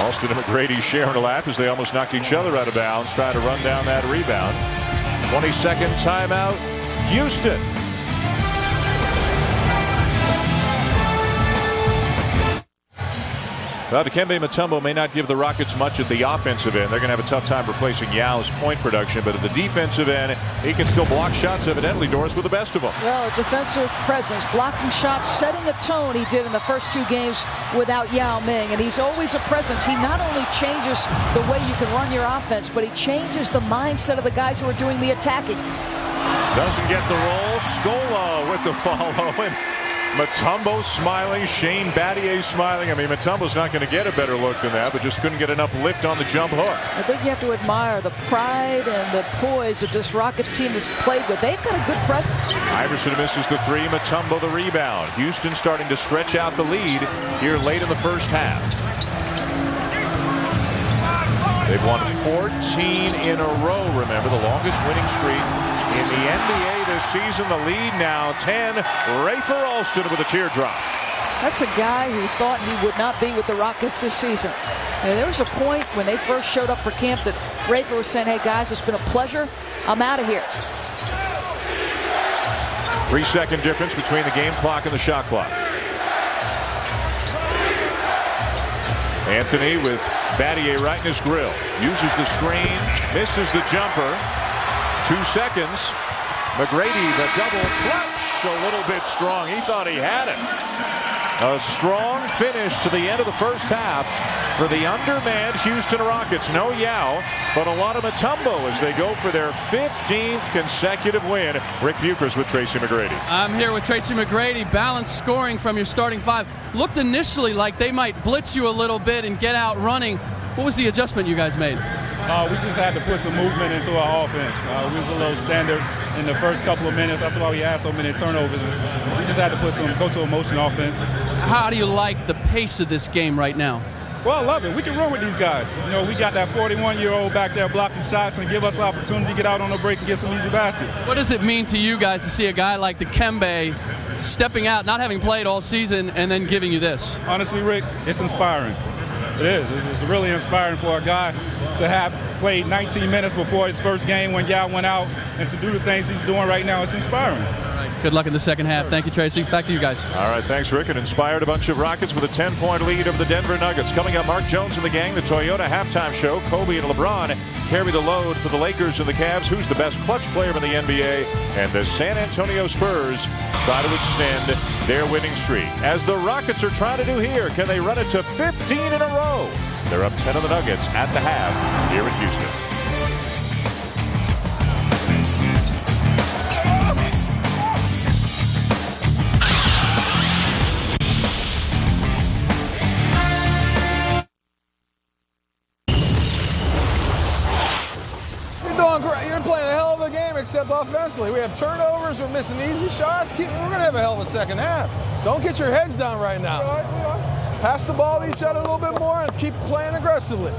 Alston and McGrady sharing a laugh as they almost knocked each other out of bounds, trying to run down that rebound. 22nd timeout, Houston. Well, Dikembe Mutombo may not give the Rockets much at the offensive end. They're going to have a tough time replacing Yao's point production, but at the defensive end, he can still block shots, evidently, Doris, with the best of them. Well, a defensive presence, blocking shots, setting a tone he did in the first 2 games without Yao Ming, and he's always a presence. He not only changes the way you can run your offense, but he changes the mindset of the guys who are doing the attacking. Doesn't get the roll. Scola with the follow, and Mutombo smiling, Shane Battier smiling. I mean, Mutombo's not going to get a better look than that, but just couldn't get enough lift on the jump hook. I think you have to admire the pride and the poise that this Rockets team has played with. They've got a good presence. Iverson misses the 3, Mutombo the rebound. Houston starting to stretch out the lead here late in the first half. They've won 14 in a row, remember, the longest winning streak in the NBA this season. The lead now 10. Rafer Alston with a teardrop. That's a guy who thought he would not be with the Rockets this season. And there was a point when they first showed up for camp that Rafer was saying, hey guys, it's been a pleasure. I'm out of here. 3-second difference between the game clock and the shot clock. Anthony with Battier right in his grill. Uses the screen, misses the jumper. 2 seconds. McGrady, the double clutch, a little bit strong. He thought he had it. A strong finish to the end of the first half for the undermanned Houston Rockets. No Yao, but a lot of Mutombo as they go for their 15th consecutive win. Rick Buchers with Tracy McGrady. I'm here with Tracy McGrady. Balanced scoring from your starting 5. Looked initially like they might blitz you a little bit and get out running. What was the adjustment you guys made? We just had to put some movement into our offense. We was a little standard in the first couple of minutes. That's why we had so many turnovers. We just had to go to a motion offense. How do you like the pace of this game right now? Well, I love it. We can run with these guys. You know, we got that 41-year-old back there blocking shots and give us the opportunity to get out on the break and get some easy baskets. What does it mean to you guys to see a guy like Dikembe stepping out, not having played all season, and then giving you this? Honestly, Rick, it's inspiring. It is. It's really inspiring for a guy to have played 19 minutes before his first game when Yao went out, and to do the things he's doing right now. It's inspiring. Good luck in the second half. Thank you, Tracy. Back to you guys. All right, thanks, Rick. It inspired a bunch of Rockets with a 10-point lead over the Denver Nuggets. Coming up, Mark Jones and the gang, the Toyota halftime show. Kobe and LeBron carry the load for the Lakers and the Cavs. Who's the best clutch player in the NBA? And the San Antonio Spurs try to extend their winning streak. As the Rockets are trying to do here, can they run it to 15 in a row? They're up 10 on the Nuggets at the half here in Houston. You're playing a hell of a game, except offensively. We have turnovers, we're missing easy shots. We're going to have a hell of a second half. Don't get your heads down right now. Pass the ball to each other a little bit more and keep playing aggressively.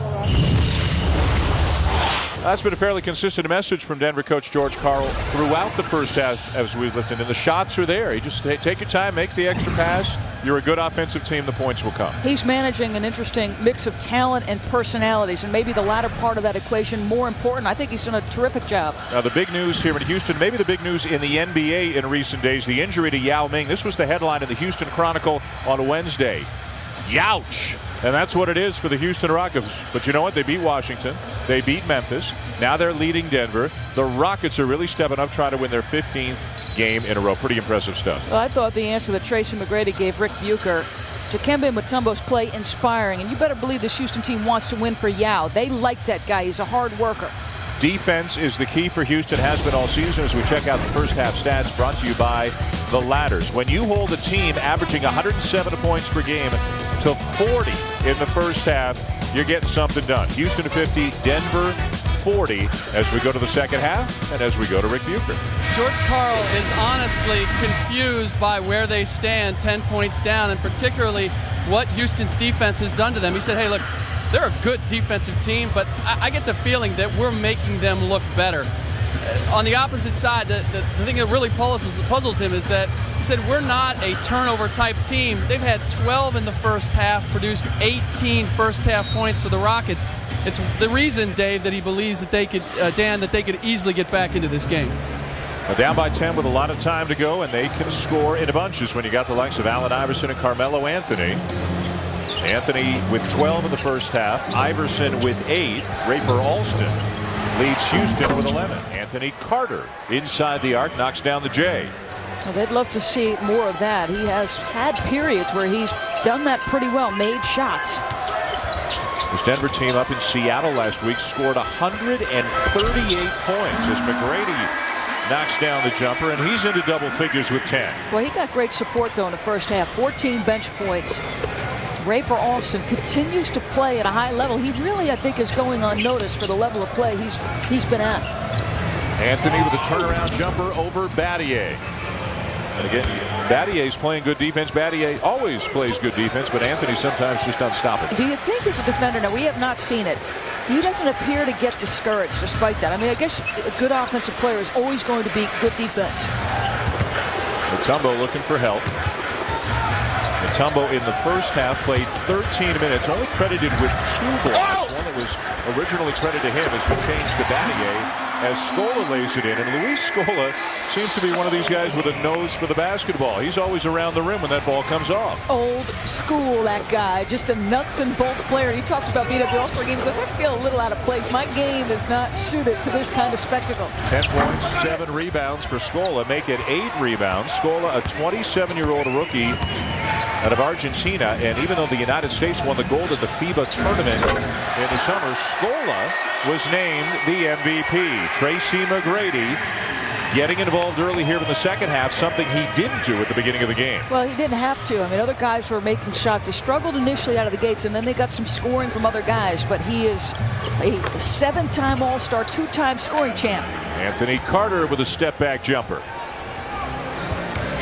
That's been a fairly consistent message from Denver coach George Karl throughout the first half as we've listened. And the shots are there. You just take your time, make the extra pass. You're a good offensive team. The points will come. He's managing an interesting mix of talent and personalities, and maybe the latter part of that equation more important. I think he's done a terrific job. Now, the big news here in Houston, maybe the big news in the NBA in recent days, the injury to Yao Ming. This was the headline in the Houston Chronicle on Wednesday. Youch! And that's what it is for the Houston Rockets. But you know what? They beat Washington. They beat Memphis. Now they're leading Denver. The Rockets are really stepping up, trying to win their 15th game in a row. Pretty impressive stuff. Well, I thought the answer that Tracy McGrady gave Rick Bucher, Dikembe Mutombo's play inspiring. And you better believe this Houston team wants to win for Yao. They like that guy. He's a hard worker. Defense is the key for Houston, has been all season, as we check out the first half stats brought to you by the Ladders. When you hold a team averaging 107 points per game to 40 in the first half, you're getting something done. Houston 50, Denver 40 as we go to the second half and as we go to Rick Bucher. George Karl is honestly confused by where they stand 10 points down, and particularly what Houston's defense has done to them. He said, hey, look, they're a good defensive team, but I get the feeling that we're making them look better. On the opposite side, the thing that really puzzles him is that he said we're not a turnover type team. They've had 12 in the first half, produced 18 first half points for the Rockets. It's the reason, Dave, that he believes that they could, Dan, that they could easily get back into this game. Well, down by 10 with a lot of time to go, and they can score in bunches when you got the likes of Allen Iverson and Carmelo Anthony. Anthony with 12 in the first half. Iverson with 8. Rafer Alston leads Houston with 11. Anthony Carter inside the arc knocks down the J. Well, they'd love to see more of that. He has had periods where he's done that pretty well, made shots. This Denver team up in Seattle last week scored 138 points as McGrady knocks down the jumper, and he's into double figures with 10. Well, he got great support, though, in the first half. 14 bench points. Rafer Alston continues to play at a high level. He really, I think, is going unnoticed for the level of play he's been at. Anthony with a turnaround jumper over Battier. And again, Battier's playing good defense. Battier always plays good defense, but Anthony sometimes just unstoppable. Do you think as a defender, now we have not seen it, he doesn't appear to get discouraged despite that? I mean, I guess a good offensive player is always going to be good defense. Mutombo looking for help. Mutombo in the first half played 13 minutes, only credited with 2 blocks. One that was originally credited to him has been changed to Battier as Scola lays it in. And Luis Scola seems to be one of these guys with a nose for the basketball. He's always around the rim when that ball comes off. Old school, that guy. Just a nuts and bolts player. He talked about being at the All-Star game. He goes, I feel a little out of place. My game is not suited to this kind of spectacle. 10 points, 7 rebounds for Scola. Make it 8 rebounds. Scola, a 27-year-old rookie out of Argentina, and even though the United States won the gold at the FIBA tournament in the summer, Scola was named the MVP. Tracy McGrady getting involved early here in the second half, something he didn't do at the beginning of the game. Well, he didn't have to. I mean, other guys were making shots. They struggled initially out of the gates, and then they got some scoring from other guys. But he is a 7-time All-Star, 2-time scoring champ. Anthony Carter with a step-back jumper.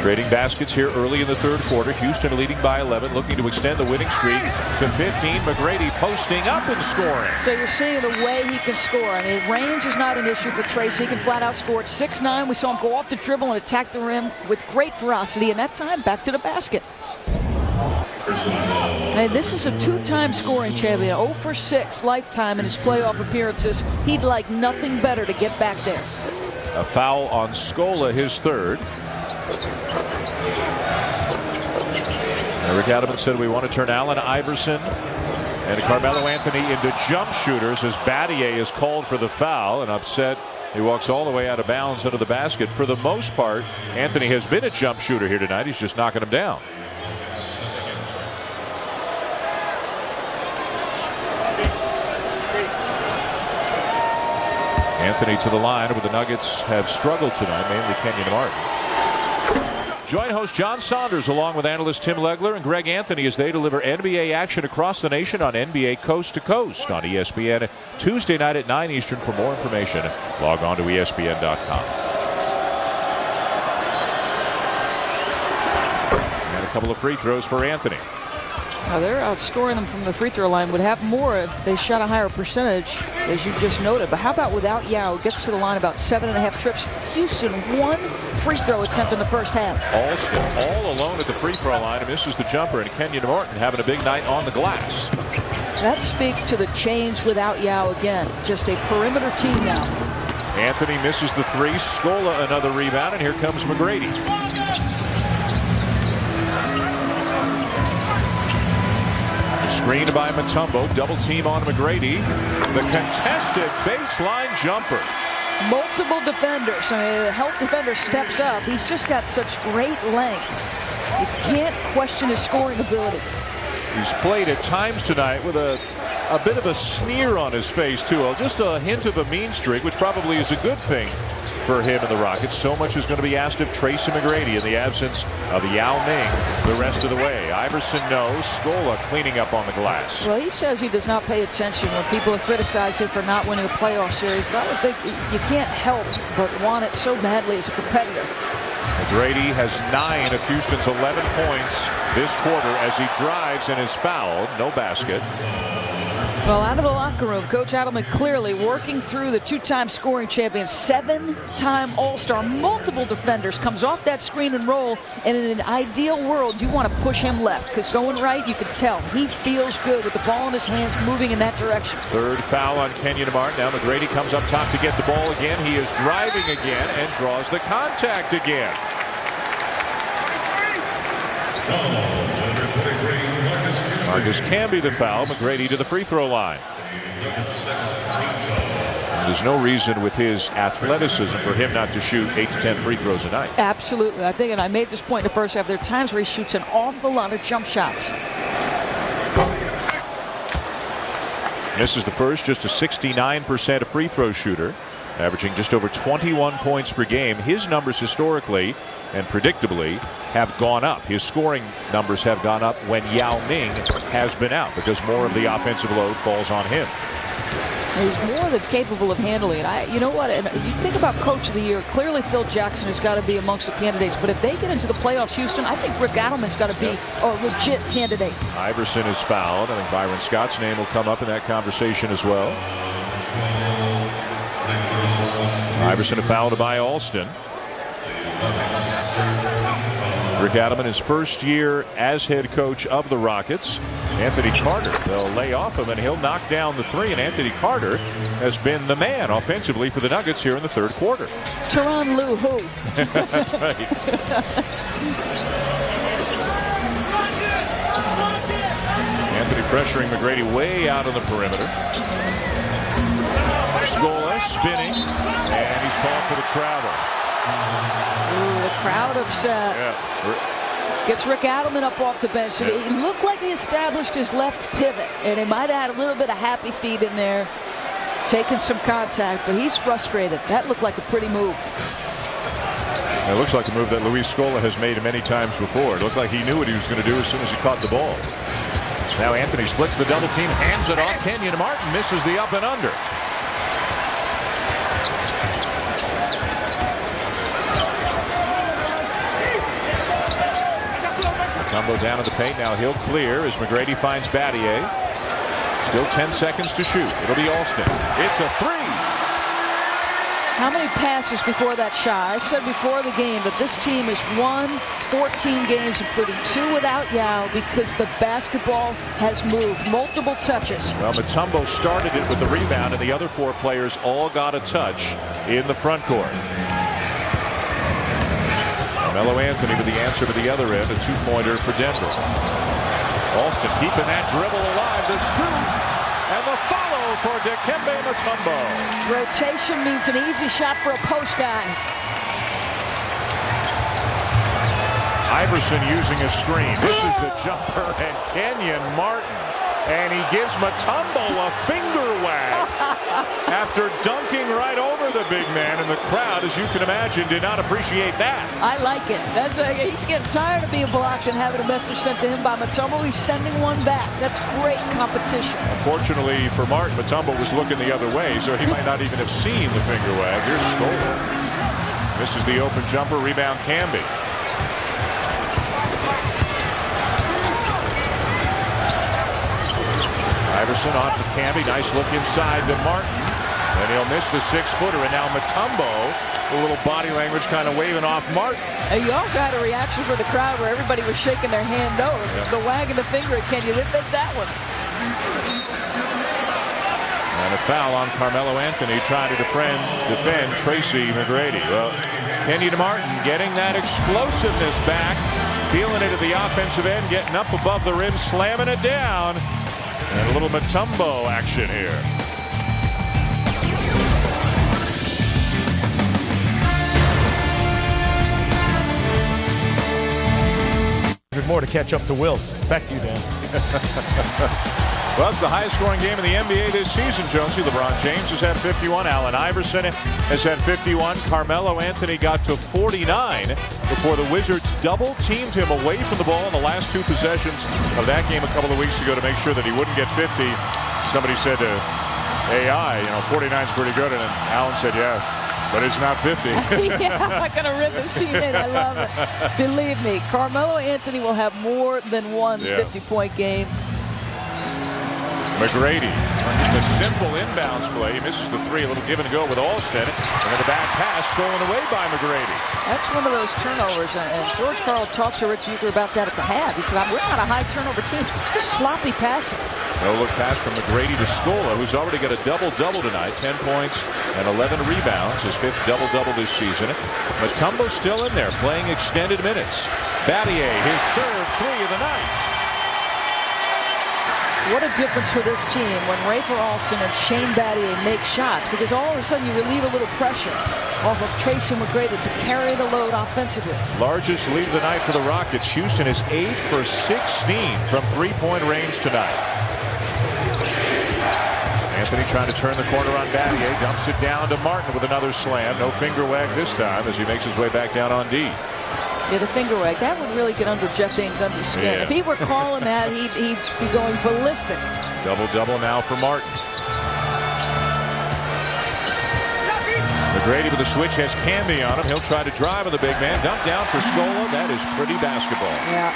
Trading baskets here early in the third quarter. Houston leading by 11, looking to extend the winning streak to 15. McGrady posting up and scoring. So you're seeing the way he can score. I mean, range is not an issue for Tracy. He can flat out score at 6'9". We saw him go off the dribble and attack the rim with great ferocity, and that time back to the basket. And this is a 2-time scoring champion, 0 for 6 lifetime in his playoff appearances. He'd like nothing better to get back there. A foul on Scola, his third. And Rick Adelman said we want to turn Allen Iverson and Carmelo Anthony into jump shooters as Battier is called for the foul and upset. He walks all the way out of bounds under the basket. For the most part, Anthony has been a jump shooter here tonight. He's just knocking him down. Anthony to the line, where the Nuggets have struggled tonight, mainly Kenyon Martin. Join host John Saunders along with analyst Tim Legler and Greg Anthony as they deliver NBA action across the nation on NBA Coast to Coast on ESPN Tuesday night at 9 Eastern. For more information, log on to ESPN.com. And a couple of free throws for Anthony. Now they're outscoring them from the free throw line. Would have more if they shot a higher percentage, as you just noted. But how about without Yao? Gets to the line about 7.5 trips. Houston, 1 free throw attempt in the first half. Alston all alone at the free throw line and misses the jumper, and Kenyon Martin having a big night on the glass. That speaks to the change without Yao again. Just a perimeter team now. Anthony misses the three. Scola another rebound, and here comes McGrady. Screened by Mutombo. Double team on McGrady. The contested baseline jumper. Multiple defenders. I mean, the help defender steps up. He's just got such great length. You can't question his scoring ability. He's played at times tonight with a bit of a sneer on his face, too. Just a hint of a mean streak, which probably is a good thing for him and the Rockets. So much is going to be asked of Tracy McGrady in the absence of Yao Ming the rest of the way. Iverson knows. Scola cleaning up on the glass. Well, he says he does not pay attention when people have criticized him for not winning a playoff series. But I would think you can't help but want it so badly as a competitor. McGrady has 9 of Houston's 11 points this quarter as he drives and is fouled. No basket. Well, out of the locker room, Coach Adelman clearly working through the 2-time scoring champion, 7-time All-Star, multiple defenders, comes off that screen and roll, and in an ideal world, you want to push him left, because going right, you can tell he feels good with the ball in his hands moving in that direction. Third foul on Kenyon Martin. Now McGrady comes up top to get the ball again. He is driving again and draws the contact again. Marcus Camby the foul. McGrady to the free throw line. There's no reason with his athleticism for him not to shoot 8 to 10 free throws a night. Absolutely. I think, and I made this point in the first half, there are times where he shoots an awful lot of jump shots. Misses the first, just a 69% free throw shooter, averaging just over 21 points per game. His numbers historically and predictably have gone up. His scoring numbers have gone up when Yao Ming has been out because more of the offensive load falls on him. He's more than capable of handling it. You know what? And you think about Coach of the Year. Clearly, Phil Jackson has got to be amongst the candidates. But if they get into the playoffs, Houston, I think Rick Adelman's got to be a legit candidate. Iverson is fouled. I think Byron Scott's name will come up in that conversation as well. Iverson fouled by Alston. Rick Adelman, his first year as head coach of the Rockets. Anthony Carter, they'll lay off him and he'll knock down the three. And Anthony Carter has been the man offensively for the Nuggets here in the third quarter. Tyronn Lue who? That's right. Anthony pressuring McGrady way out on the perimeter. Scola spinning, and he's called for the travel. Ooh, the crowd upset. Yeah. Gets Rick Adelman up off the bench. It looked like he established his left pivot, and he might add a little bit of happy feet in there, taking some contact, but he's frustrated. That looked like a pretty move. It looks like a move that Luis Scola has made many times before. It looked like he knew what he was going to do as soon as he caught the ball. Now Anthony splits the double team, hands it off. Kenyon Martin misses the up and under. Mutombo down in the paint. Now he'll clear as McGrady finds Battier. Still 10 seconds to shoot. It'll be Alston. It's a three. How many passes before that shot? I said before the game that this team has won 14 games, including 2 without Yao, because the basketball has moved. Multiple touches. Well, Mutombo started it with the rebound, and the other 4 players all got a touch in the front court. Carmelo Anthony with the answer to the other end, a 2-pointer for Denver. Alston keeping that dribble alive. The scoop and the follow for Dikembe Mutombo. Rotation means an easy shot for a post guy. Iverson using a screen. This is the jumper, and Kenyon Martin. And he gives Mutombo a finger wag after dunking right over the big man. And the crowd, as you can imagine, did not appreciate that. I like it. He's getting tired of being blocked and having a message sent to him by Mutombo. He's sending one back. That's great competition. Unfortunately for Martin, Mutombo was looking the other way, so he might not even have seen the finger wag. Here's Scola. This is the open jumper. Rebound Camby. Iverson off to Camby. Nice look inside to Martin. And he'll miss the 6-footer. And now Mutombo, a little body language kind of waving off Martin. And you also had a reaction for the crowd where everybody was shaking their hand no. Yeah. The wag and the finger at Kenyon. Didn't make that one. And a foul on Carmelo Anthony trying to defend Tracy McGrady. Well, Kenyon Martin getting that explosiveness back. Feeling it at the offensive end. Getting up above the rim. Slamming it down. And a little Mutombo action here. More to catch up to Wilt. Back to you, Dan. Well, it's the highest scoring game in the NBA this season, Jonesy. LeBron James has had 51. Allen Iverson has had 51. Carmelo Anthony got to 49 before the Wizards double-teamed him away from the ball in the last 2 possessions of that game a couple of weeks ago to make sure that he wouldn't get 50. Somebody said to AI, 49's pretty good. And Allen said, yeah. But it's not 50. Yeah, I'm not going to rip this team in. I love it. Believe me, Carmelo Anthony will have more than one 50-point game. McGrady, just a simple inbounds play. He misses the 3, a little give and go with Alston. And then the back pass stolen away by McGrady. That's one of those turnovers. And George Karl talked to Rick Bucher about that at the half. He said, we're not a high turnover team. It's just sloppy passing. No look pass from McGrady to Scola, who's already got a double-double tonight. 10 points and 11 rebounds. His 5th double-double this season. Mutombo's still in there, playing extended minutes. Battier, his 3rd 3 of the night. What a difference for this team when Rafer Alston and Shane Battier make shots, because all of a sudden you relieve a little pressure off of Tracy McGrady to carry the load offensively. Largest lead of the night for the Rockets. Houston is 8 for 16 from 3-point range tonight. Anthony trying to turn the corner on Battier, dumps it down to Martin with another slam. No finger wag this time as he makes his way back down on D. Yeah, the finger wag, that would really get under Jeff Van Gundy's skin. Yeah. If he were calling that, he'd be going ballistic. Double-double now for Martin. McGrady with the switch has Camby on him. He'll try to drive with the big man. Dump down for Scola. That is pretty basketball. Yeah.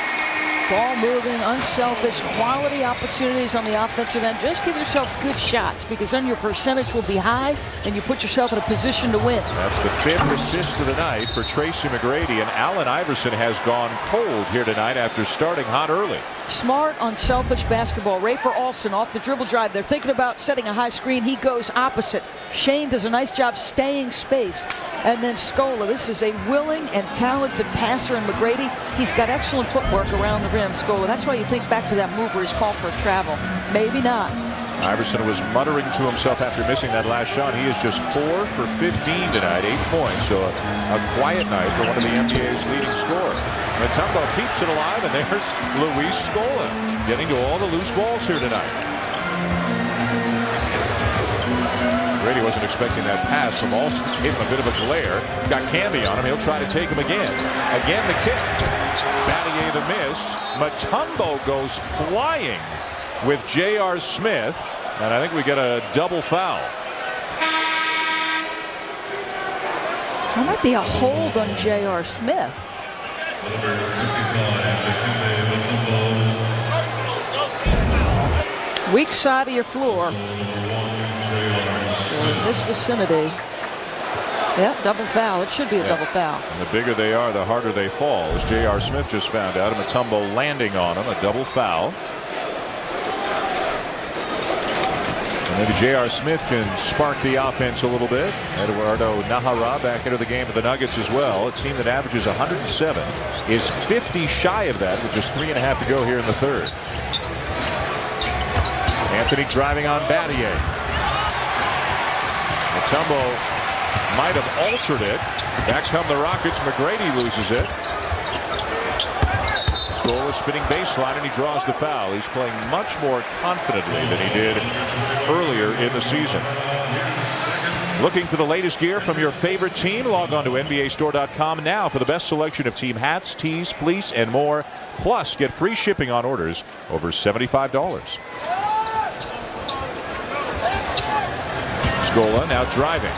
Ball moving, unselfish, quality opportunities on the offensive end. Just give yourself good shots, because then your percentage will be high and you put yourself in a position to win. That's the 5th assist of the night for Tracy McGrady, and Allen Iverson has gone cold here tonight after starting hot early. Smart, unselfish basketball. Rafer Alston off the dribble drive. They're thinking about setting a high screen. He goes opposite. Shane does a nice job staying spaced. And then Scola. This is a willing and talented passer in McGrady. He's got excellent footwork around the rim, Scola. That's why you think back to that move where he's called for a travel. Maybe not. Iverson was muttering to himself after missing that last shot. He is just 4 for 15 tonight, 8 points. So a quiet night for one of the NBA's leading scorers. Mutombo keeps it alive, and there's Luis Scola getting to all the loose balls here tonight. McGrady wasn't expecting that pass from Alston. Gave him a bit of a glare. Got Camby on him. He'll try to take him again. Again the kick. Battier the miss. Mutombo goes flying with J.R. Smith. And I think we get a double foul. That might be a hold on J.R. Smith. Weak side of your floor. So in this vicinity. Yeah, double foul. It should be a double foul. And the bigger they are, the harder they fall, as J.R. Smith just found out. Mutombo landing on him, a double foul. And maybe J.R. Smith can spark the offense a little bit. Eduardo Najera back into the game for the Nuggets as well. A team that averages 107 is 50 shy of that with just 3.5 to go here in the third. Anthony driving on Battier. Mutombo might have altered it. Back come the Rockets. McGrady loses it. Scola spinning baseline, and he draws the foul. He's playing much more confidently than he did earlier in the season. Looking for the latest gear from your favorite team? Log on to NBAstore.com now for the best selection of team hats, tees, fleece, and more. Plus, get free shipping on orders over $75. Scola now driving.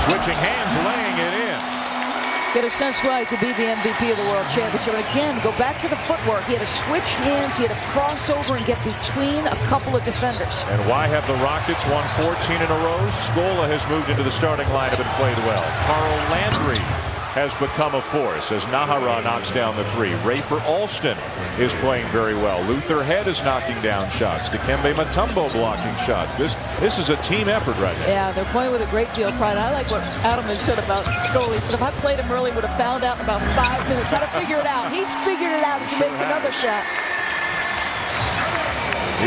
Switching hands, laying it in. Get a sense why he could be the MVP of the World Championship. And again, go back to the footwork. He had to switch hands. He had to cross over and get between a couple of defenders. And why have the Rockets won 14 in a row? Scola has moved into the starting lineup and played well. Carl Landry has become a force as Najera knocks down the three. Rafer Alston is playing very well. Luther Head is knocking down shots. Dikembe Mutombo blocking shots. This is a team effort right now. Yeah, they're playing with a great deal of pride. I like what Adam has said about Scola. He said if I played him early, would have found out in about 5 minutes how to figure it out. He's figured it out as he makes another shot.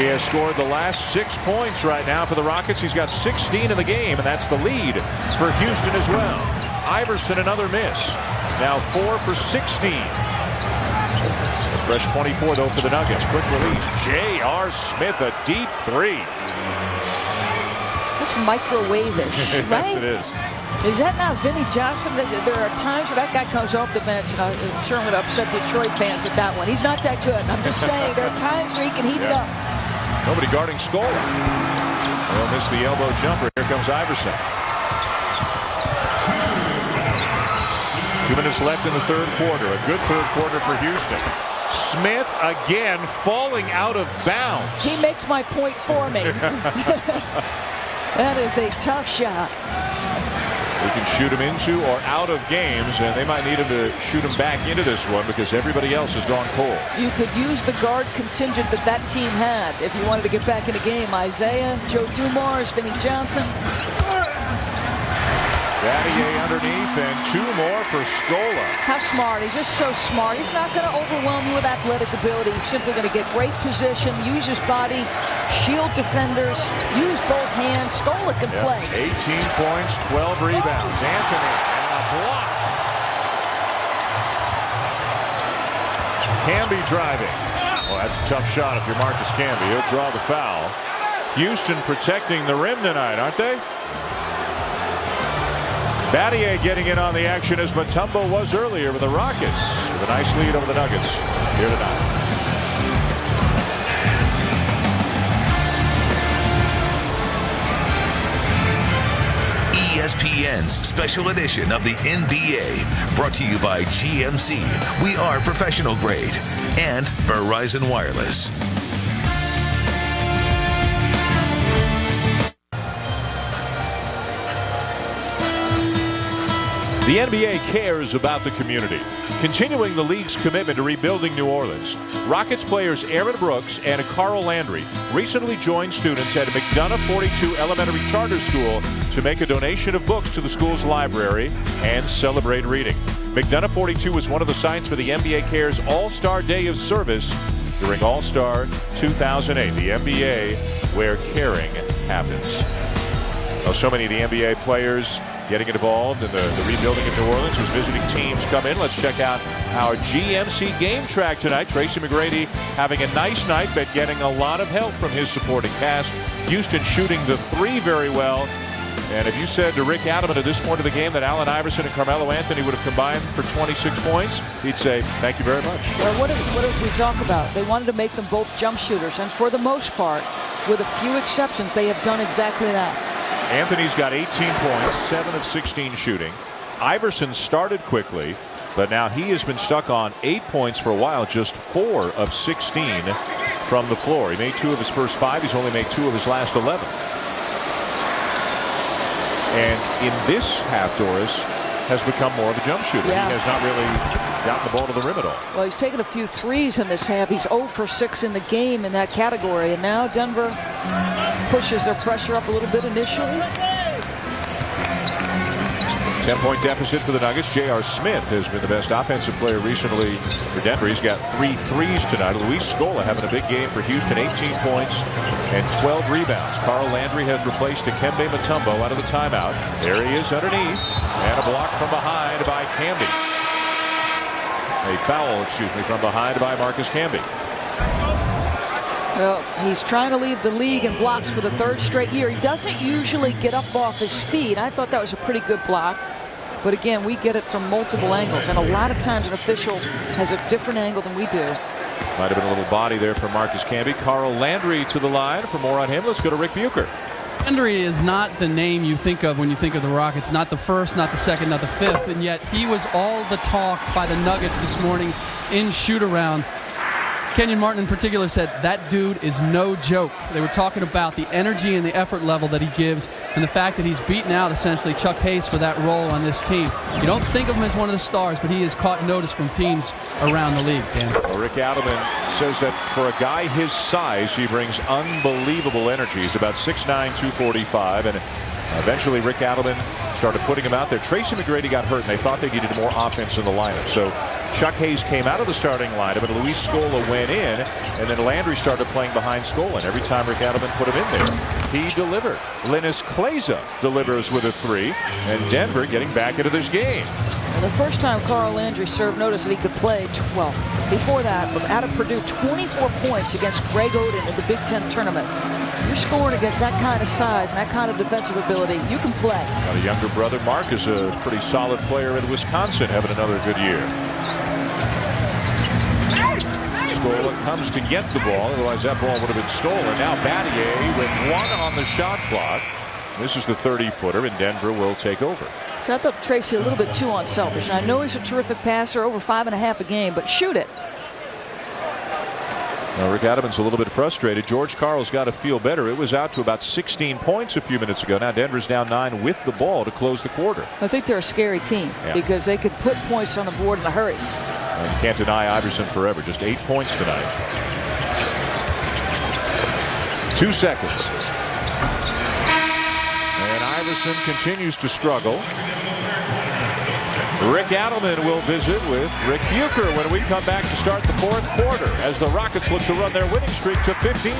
He has scored the last 6 points right now for the Rockets. He's got 16 in the game, and that's the lead for Houston as well. Iverson, another miss. Now 4 for 16. A fresh 24, though, for the Nuggets. Quick release. J.R. Smith, a deep three. That's microwave-ish, right? Yes, it is. Is that not Vinnie Johnson? There are times where that guy comes off the bench, and I'm sure I'm going to upset Detroit fans with that one. He's not that good. I'm just saying there are times where he can heat it up. Nobody guarding Scola. They'll miss the elbow jumper. Here comes Iverson. 2 minutes left in the third quarter. A good third quarter for Houston. Smith again falling out of bounds. He makes my point for me. That is a tough shot. We can shoot him into or out of games, and they might need him to shoot him back into this one because everybody else has gone cold. You could use the guard contingent that team had if you wanted to get back in the game. Isaiah, Joe Dumars, Vinnie Johnson. Battier underneath, and 2 more for Scola. How smart. He's just so smart. He's not going to overwhelm you with athletic ability. He's simply going to get great position, use his body, shield defenders, use both hands. Scola can play. 18 points, 12 rebounds. Anthony, and a block. Camby driving. Well, that's a tough shot if you're Marcus Camby. He'll draw the foul. Houston protecting the rim tonight, aren't they? Battier getting in on the action as Mutombo was earlier with the Rockets with a nice lead over the Nuggets here tonight. ESPN's special edition of the NBA, brought to you by GMC. We are professional grade, and Verizon Wireless. The NBA cares about the community, continuing the league's commitment to rebuilding New Orleans. Rockets players Aaron Brooks and Carl Landry recently joined students at McDonough 42 Elementary Charter School to make a donation of books to the school's library and celebrate reading. McDonough 42 was one of the sites for the NBA Cares All-Star Day of Service during All-Star 2008, the NBA where caring happens. Well, so many of the NBA players getting involved in the rebuilding of New Orleans as visiting teams come in. Let's check out our GMC game track tonight. Tracy McGrady having a nice night, but getting a lot of help from his supporting cast. Houston shooting the three very well. And if you said to Rick Adelman at this point of the game that Allen Iverson and Carmelo Anthony would have combined for 26 points, he'd say, thank you very much. Well, what did we talk about? They wanted to make them both jump shooters. And for the most part, with a few exceptions, they have done exactly that. Anthony's got 18 points, 7 of 16 shooting. Iverson started quickly, but now he has been stuck on 8 points for a while, just 4 of 16 from the floor. He made 2 of his first 5. He's only made 2 of his last 11. And in this half, Doris has become more of a jump shooter. Yeah. He has not really gotten the ball to the rim at all. Well, he's taken a few threes in this half. He's 0 for 6 in the game in that category. And now Denver pushes their pressure up a little bit initially. 10-point deficit for the Nuggets. J.R. Smith has been the best offensive player recently for Denver. He's got 3 threes tonight. Luis Scola having a big game for Houston. 18 points and 12 rebounds. Carl Landry has replaced Dikembe Mutombo out of the timeout. There he is underneath. And a block from behind by Camby. A foul, from behind by Marcus Camby. Well, he's trying to lead the league in blocks for the 3rd straight year. He doesn't usually get up off his feet. I thought that was a pretty good block. But again, we get it from multiple angles. And a lot of times an official has a different angle than we do. Might have been a little body there for Marcus Camby. Carl Landry to the line. For more on him, let's go to Rick Bucher. Landry is not the name you think of when you think of the Rockets. Not the first, not the second, not the fifth. And yet he was all the talk by the Nuggets this morning in shoot-around. Kenyon Martin in particular said that dude is no joke. They were talking about the energy and the effort level that he gives and the fact that he's beaten out essentially Chuck Hayes for that role on this team. You don't think of him as one of the stars, but he has caught notice from teams around the league, Ken. Well, Rick Adelman says that for a guy his size, he brings unbelievable energy. He's about 6'9", 245, and eventually Rick Adelman started putting him out there. Tracy McGrady got hurt, and they thought they needed more offense in the lineup. So Chuck Hayes came out of the starting lineup, and Luis Scola went in, and then Landry started playing behind Scola. And every time Rick Adelman put him in there, he delivered. Linus Kleza delivers with a 3, and Denver getting back into this game. And the first time Carl Landry served notice that he could play, well, before that, out of Purdue, 24 points against Greg Oden in the Big Ten tournament. You're scoring against that kind of size and that kind of defensive ability, you can play. Now the younger brother, Mark, is a pretty solid player in Wisconsin, having another good year. Scola comes to get the ball, otherwise that ball would have been stolen. Now Battier with 1 on the shot clock. This is the 30-footer, and Denver will take over. So I thought Tracy a little bit too unselfish. And I know he's a terrific passer, over 5.5 a game, but shoot it. Now Rick Adelman's a little bit frustrated. George Karl's got to feel better. It was out to about 16 points a few minutes ago. Now Denver's down 9 with the ball to close the quarter. I think they're a scary team because they could put points on the board in a hurry. And you can't deny Iverson forever. Just 8 points tonight. 2 seconds. And Iverson continues to struggle. Rick Adelman will visit with Rick Bucher when we come back to start the 4th quarter as the Rockets look to run their winning streak to 15.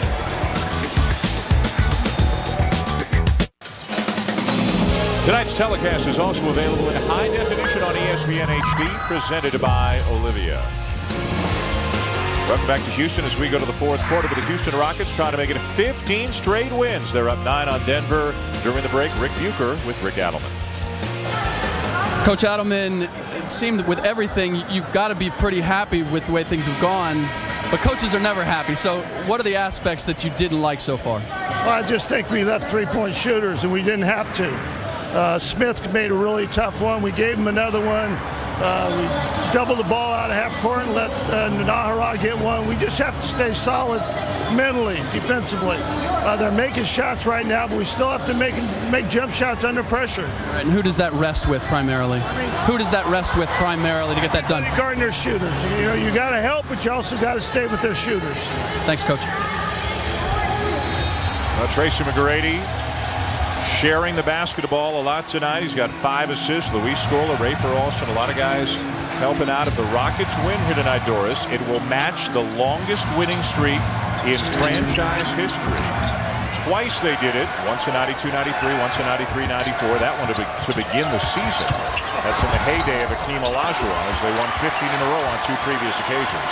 Tonight's telecast is also available in high definition on ESPN HD, presented by Olivia. Welcome back to Houston as we go to the 4th quarter with the Houston Rockets trying to make it 15 straight wins. They're up 9 on Denver. During the break, Rick Bucher with Rick Adelman. Coach Adelman, it seemed that with everything, you've got to be pretty happy with the way things have gone. But coaches are never happy. So what are the aspects that you didn't like so far? Well, I just think we left three-point shooters, and we didn't have to. Smith made a really tough one. We gave him another one. We doubled the ball out of half court and let Nahara get one. We just have to stay solid mentally, defensively. They're making shots right now, but we still have to make jump shots under pressure. Right, and who does that rest with primarily? Who does that rest with primarily to get that done? Guarding their shooters. You know, you got to help, but you also got to stay with their shooters. Thanks, Coach. Tracy McGrady sharing the basketball a lot tonight. He's got 5 assists. Luis Scola, Rafer Alston, a lot of guys helping out. If the Rockets win here tonight, Doris, it will match the longest winning streak in franchise history. Twice they did it. Once in 92-93, once in 93-94. That one to begin the season. That's in the heyday of Akeem Olajuwon as they won 15 in a row on 2 previous occasions.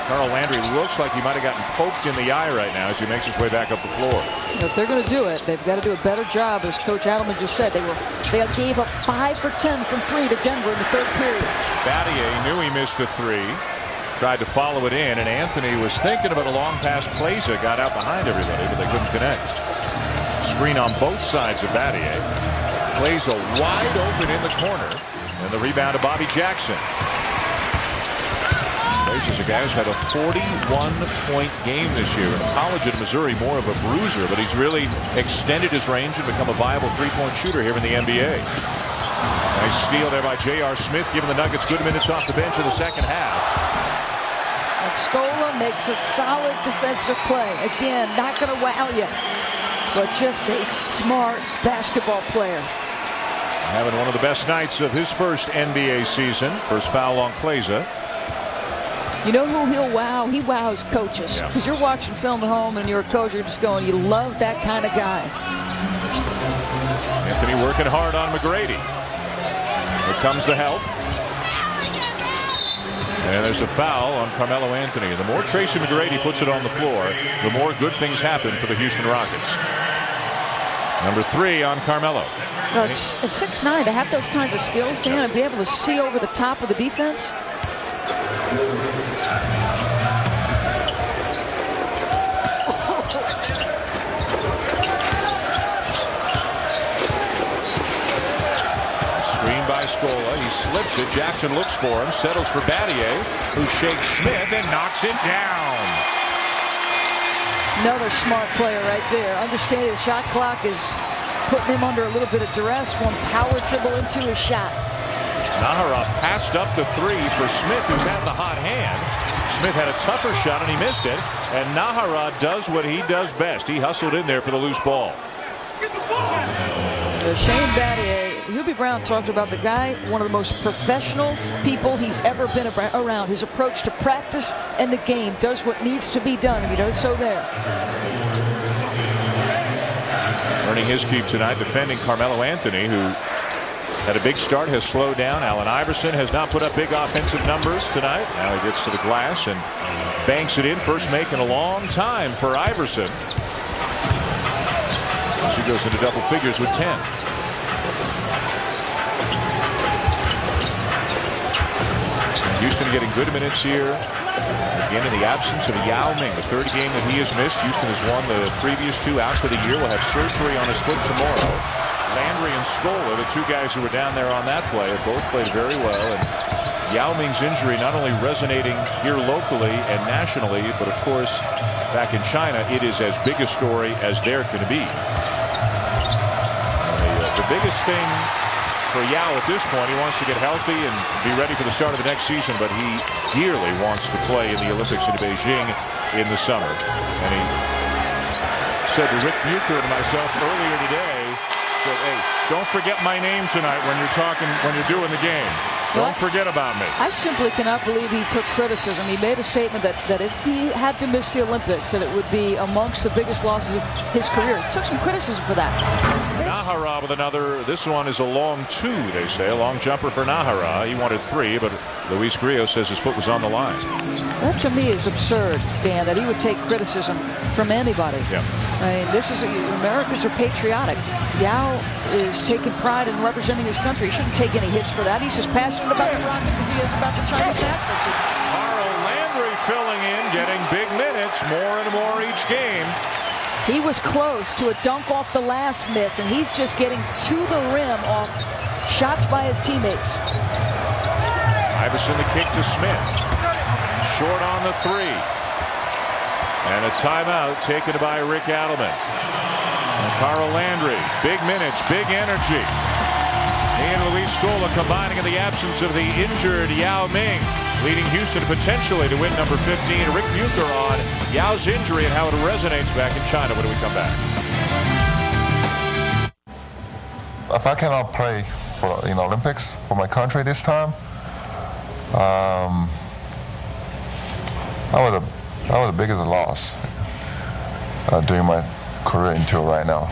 Carl Landry looks like he might have gotten poked in the eye right now as he makes his way back up the floor. If they're going to do it, they've got to do a better job, as Coach Adelman just said. They gave up 5 for 10 from 3 to Denver in the third period. Battier knew he missed the 3. Tried to follow it in, and Anthony was thinking about a long pass. Klaiza got out behind everybody, but they couldn't connect. Screen on both sides of Battier. Klaiza wide open in the corner, and the rebound to Bobby Jackson. Klaiza's a guy who's had a 41-point game this year. In college at Missouri, more of a bruiser, but he's really extended his range and become a viable three-point shooter here in the NBA. Nice steal there by J.R. Smith, giving the Nuggets good minutes off the bench in the second half. And Scola makes a solid defensive play. Again, not going to wow you, but just a smart basketball player. Having one of the best nights of his first NBA season. First foul on Klaiza. You know who he'll wow? He wows coaches. Because you're watching film at home and you're a coach, you're just going, you love that kind of guy. Anthony working hard on McGrady. Here comes the help. And there's a foul on Carmelo Anthony. The more Tracy McGrady puts it on the floor, the more good things happen for the Houston Rockets. Number 3 on Carmelo. At 6'9", to have those kinds of skills, Dan, and be able to see over the top of the defense. Screen by Scola. He slips it. Jackson looks for him. Settles for Battier, who shakes Smith and knocks it down. Another smart player right there. Understanding the shot clock is putting him under a little bit of duress. One power dribble into his shot. Nahara passed up the 3 for Smith, who's had the hot hand. Smith had a tougher shot and he missed it. And Nahara does what he does best. He hustled in there for the loose ball. Shane Battier, Hubie Brown talked about the guy, one of the most professional people he's ever been around. His approach to practice and the game, does what needs to be done, and he does so there. Earning his keep tonight, defending Carmelo Anthony, who had a big start, has slowed down. Allen Iverson has not put up big offensive numbers tonight. Now he gets to the glass and banks it in. First make in a long time for Iverson. She goes into double figures with 10. Houston getting good minutes here. Again, in the absence of Yao Ming, the third game that he has missed. Houston has won the previous 2 out for the year. Will have surgery on his foot tomorrow. Landry and Scola, the 2 guys who were down there on that play, have both played very well. And Yao Ming's injury not only resonating here locally and nationally, but of course back in China, it is as big a story as there can be. The biggest thing for Yao at this point, he wants to get healthy and be ready for the start of the next season, but he dearly wants to play in the Olympics in Beijing in the summer. And he said to Rick Bucher and myself earlier today, said, hey, don't forget my name tonight when you're doing the game. Don't forget about me. I simply cannot believe he took criticism. He made a statement that if he had to miss the Olympics, that it would be amongst the biggest losses of his career. He took some criticism for that. Nahara with another. This one is a long 2, they say. A long jumper for Nahara. He wanted 3, but Luis Grillo says his foot was on the line. That to me is absurd, Dan, that he would take criticism from anybody. Yeah. I mean, Americans are patriotic. Yao is taking pride in representing his country. He shouldn't take any hits for that. He's as passionate about the Rockets as he is about the Chinese national team. Carl Landry filling in, getting big minutes, more and more each game. He was close to a dunk off the last miss, and he's just getting to the rim off shots by his teammates. Iverson the kick to Smith. Short on the 3. And a timeout taken by Rick Adelman. And Carl Landry, big minutes, big energy. He and Luis Scola combining in the absence of the injured Yao Ming, leading Houston potentially to win number 15. Rick Bucher on Yao's injury and how it resonates back in China when we come back. If I cannot play for Olympics for my country this time, that was the biggest loss during my career until right now.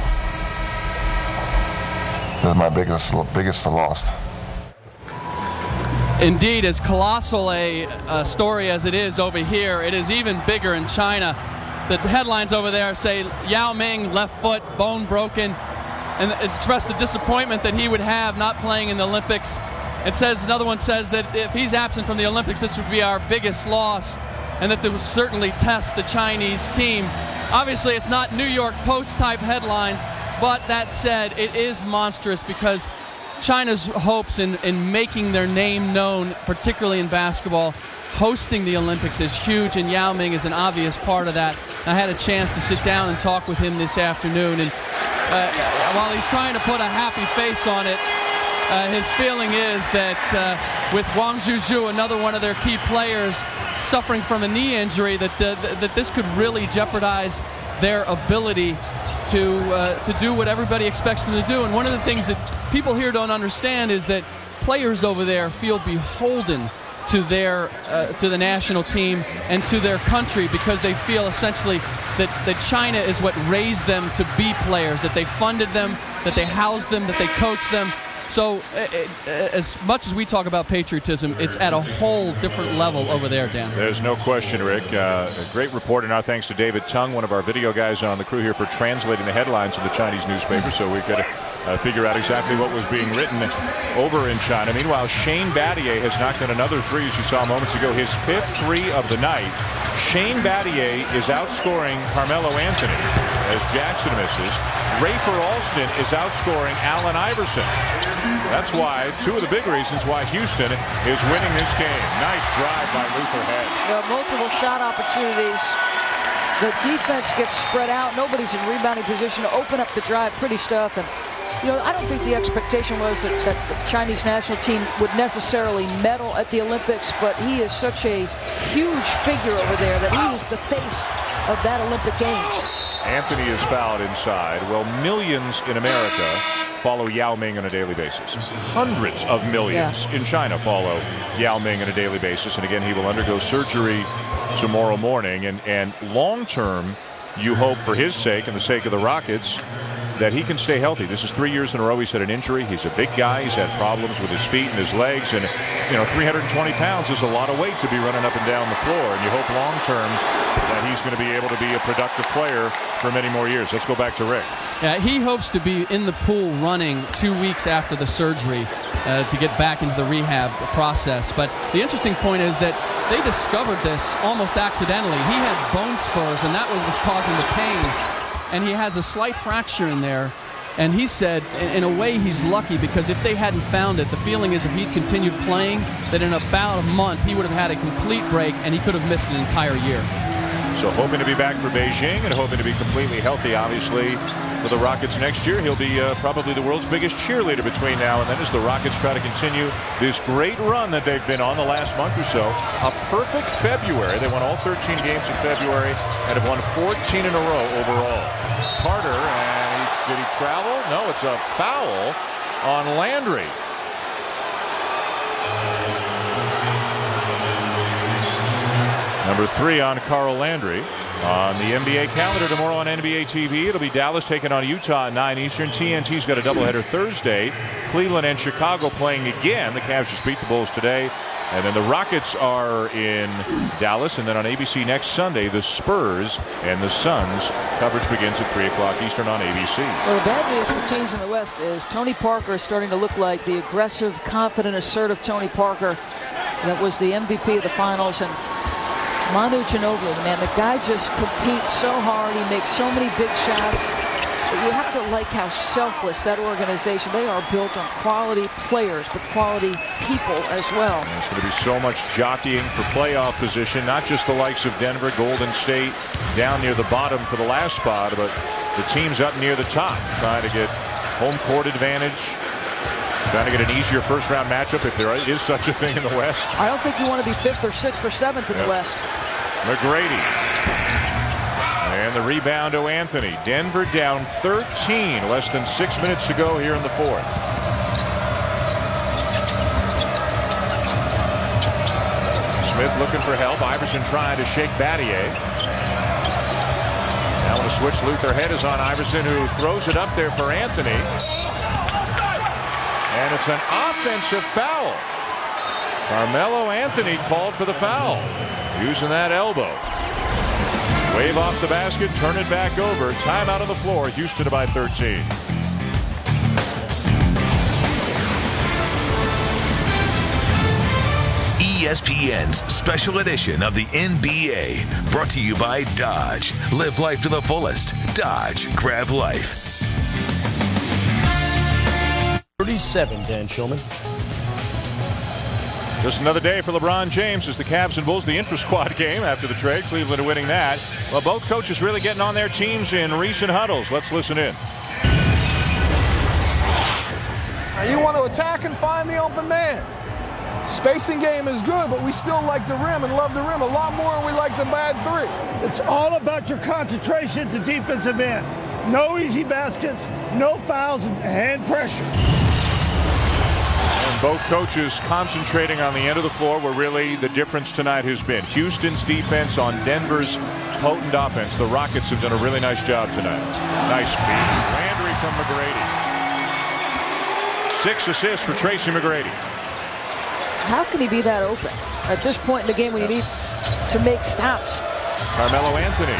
That's my biggest loss. Indeed, as colossal a story as it is over here, it is even bigger in China. The headlines over there say Yao Ming, left foot, bone broken, and expressed the disappointment that he would have not playing in the Olympics. It says, another one says that if he's absent from the Olympics, this would be our biggest loss, and that this would certainly test the Chinese team. Obviously, it's not New York Post type headlines, but that said, it is monstrous because China's hopes in making their name known, particularly in basketball, hosting the Olympics, is huge, and Yao Ming is an obvious part of that. I had a chance to sit down and talk with him this afternoon, and while he's trying to put a happy face on it, his feeling is that with Wang Zhuzhu, another one of their key players, suffering from a knee injury, that this could really jeopardize their ability to do what everybody expects them to do. And one of the things that people here don't understand is that players over there feel beholden to the national team and to their country, because they feel essentially that China is what raised them to be players, that they funded them, that they housed them, that they coached them. So as much as we talk about patriotism, it's at a whole different level over there, Dan. There's no question, Rick. A great report, and our thanks to David Tung, one of our video guys on the crew here, for translating the headlines in the Chinese newspaper, so we could figure out exactly what was being written over in China. Meanwhile, Shane Battier has knocked in another three, as you saw moments ago, his 5th three of the night. Shane Battier is outscoring Carmelo Anthony as Jackson misses. Rafer Alston is outscoring Allen Iverson. That's why, two of the big reasons why Houston is winning this game. Nice drive by Luther Head. Multiple shot opportunities. The defense gets spread out. Nobody's in rebounding position to open up the drive. Pretty stuff. And I don't think the expectation was that the Chinese national team would necessarily medal at the Olympics, but he is such a huge figure over there that he is the face of that Olympic Games. Anthony is fouled inside. Well, millions in America follow Yao Ming on a daily basis. Hundreds of millions in China follow Yao Ming on a daily basis. And again, he will undergo surgery tomorrow morning. And long term, you hope for his sake and the sake of the Rockets that he can stay healthy. This is 3 years in a row he's had an injury. He's a big guy. He's had problems with his feet and his legs. And, 320 pounds is a lot of weight to be running up and down the floor. And you hope long term that he's going to be able to be a productive player for many more years. Let's go back to Rick. Yeah, he hopes to be in the pool running 2 weeks after the surgery to get back into the rehab process. But the interesting point is that they discovered this almost accidentally. He had bone spurs, and that was causing the pain. And he has a slight fracture in there. And he said, in a way, he's lucky, because if they hadn't found it, the feeling is if he'd continued playing, that in about a month he would have had a complete break and he could have missed an entire year. So hoping to be back for Beijing and hoping to be completely healthy, obviously, for the Rockets next year. He'll be probably the world's biggest cheerleader between now and then as the Rockets try to continue this great run that they've been on the last month or so. A perfect February. They won all 13 games in February and have won 14 in a row overall. Carter, and did he travel? No, it's a foul on Landry. Number 3 on Carl Landry. On the NBA calendar tomorrow on NBA TV, it'll be Dallas taking on Utah at 9 Eastern. TNT's got a doubleheader Thursday. Cleveland and Chicago playing again. The Cavs just beat the Bulls today. And then the Rockets are in Dallas. And then on ABC next Sunday, the Spurs and the Suns. Coverage begins at 3 o'clock Eastern on ABC. Well, the bad news for teams in the West is Tony Parker is starting to look like the aggressive, confident, assertive Tony Parker that was the MVP of the finals. And Manu Ginobili, man, the guy just competes so hard. He makes so many big shots. But you have to like how selfless that organization. They are built on quality players, but quality people as well. And there's going to be so much jockeying for playoff position, not just the likes of Denver, Golden State, down near the bottom for the last spot, but the teams up near the top trying to get home court advantage. Trying to get an easier first-round matchup if there is such a thing in the West. I don't think you want to be 5th or 6th or 7th in the West. McGrady. And the rebound to Anthony. Denver down 13. Less than 6 minutes to go here in the 4th. Smith looking for help. Iverson trying to shake Battier. Now when the switch, Luther Head is on Iverson, who throws it up there for Anthony. And it's an offensive foul. Carmelo Anthony called for the foul, using that elbow. Wave off the basket, turn it back over. Timeout on the floor. Houston by 13. ESPN's special edition of the NBA, brought to you by Dodge. Live life to the fullest. Dodge, grab life. 37, Dan Shulman. Just another day for LeBron James as the Cavs and Bulls, the intra-squad game after the trade. Cleveland are winning that. Well, both coaches really getting on their teams in recent huddles. Let's listen in. You want to attack and find the open man. Spacing game is good, but we still like the rim and love the rim a lot more than we like the bad three. It's all about your concentration at the defensive end. No easy baskets, no fouls, and hand pressure. And both coaches concentrating on the end of the floor where really the difference tonight has been. Houston's defense on Denver's potent offense. The Rockets have done a really nice job tonight. Nice feed. Landry from McGrady. 6 assists for Tracy McGrady. How can he be that open at this point in the game when you need to make stops? Carmelo Anthony.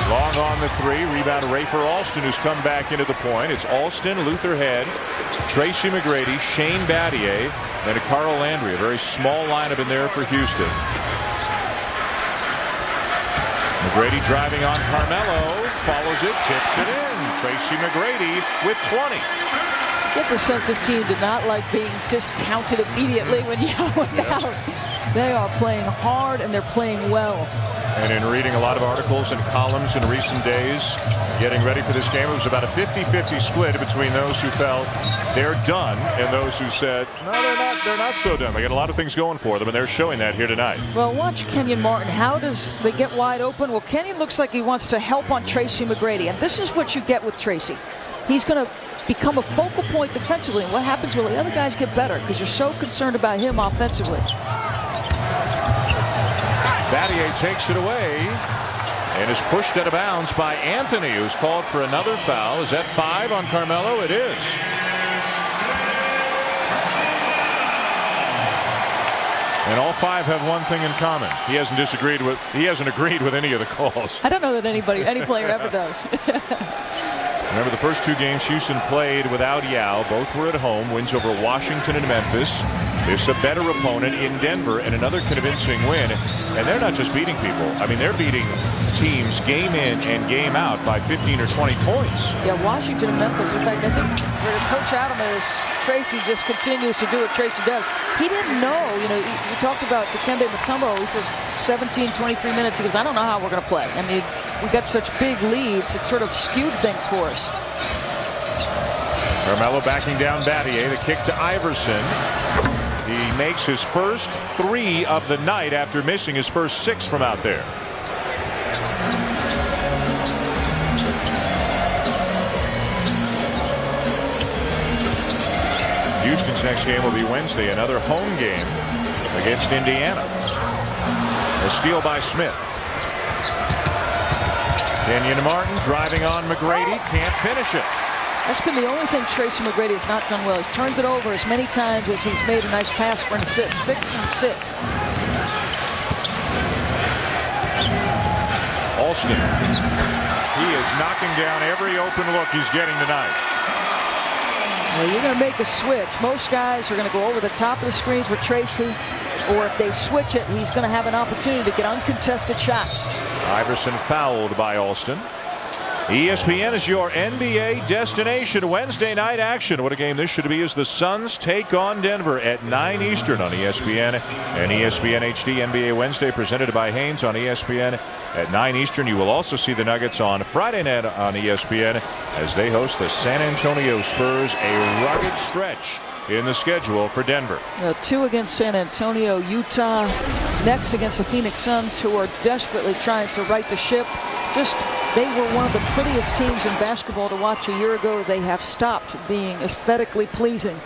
Long on the three. Rebound Rafer Alston, who's come back into the point. It's Alston, Luther Head, Tracy McGrady, Shane Battier, and Carl Landry. A very small lineup in there for Houston. McGrady driving on Carmelo. Follows it, tips it in. Tracy McGrady with 20. Get the sense this team did not like being discounted immediately when Yao went out. They are playing hard and they're playing well. And in reading a lot of articles and columns in recent days, getting ready for this game, it was about a 50-50 split between those who felt they're done and those who said, no, they're not so done. They got a lot of things going for them, and they're showing that here tonight. Well, watch Kenyon Martin. How does they get wide open? Well, Kenyon looks like he wants to help on Tracy McGrady, and this is what you get with Tracy. He's going to become a focal point defensively. And what happens will the other guys get better because you're so concerned about him offensively. Battier takes it away and is pushed out of bounds by Anthony, who's called for another foul. Is that 5 on Carmelo? It is. And all 5 have one thing in common. He hasn't agreed with any of the calls. I don't know that any player ever does. Remember the first 2 games Houston played without Yao. Both were at home. Wins over Washington and Memphis. This a better opponent in Denver and another convincing win. And they're not just beating people. I mean, they're beating teams game in and game out by 15 or 20 points. Yeah, Washington and Memphis. In fact, I think where Coach Adam is, Tracy just continues to do what Tracy does. He didn't know, we talked about Dikembe Mutombo. He says 17, 23 minutes. He goes, I don't know how we're going to play. I mean, we got such big leads, it sort of skewed things for us. Carmelo backing down Battier. The kick to Iverson. He makes his first 3 of the night after missing his first 6 from out there. Houston's next game will be Wednesday, another home game against Indiana. A steal by Smith. Kenyon Martin driving on McGrady, can't finish it. That's been the only thing Tracy McGrady has not done well. He's turned it over as many times as he's made a nice pass for an assist. 6 and 6. Alston. He is knocking down every open look he's getting tonight. Well, you're going to make a switch. Most guys are going to go over the top of the screen for Tracy, or if they switch it, he's going to have an opportunity to get uncontested shots. Iverson fouled by Alston. ESPN is your NBA destination. Wednesday night action. What a game this should be as the Suns take on Denver at 9 Eastern on ESPN and ESPN HD. NBA Wednesday presented by Haynes on ESPN at 9 Eastern. You will also see the Nuggets on Friday night on ESPN as they host the San Antonio Spurs. A rugged stretch in the schedule for Denver. 2 against San Antonio, Utah. Next against the Phoenix Suns, who are desperately trying to right the ship. They were one of the prettiest teams in basketball to watch a year ago. They have stopped being aesthetically pleasing.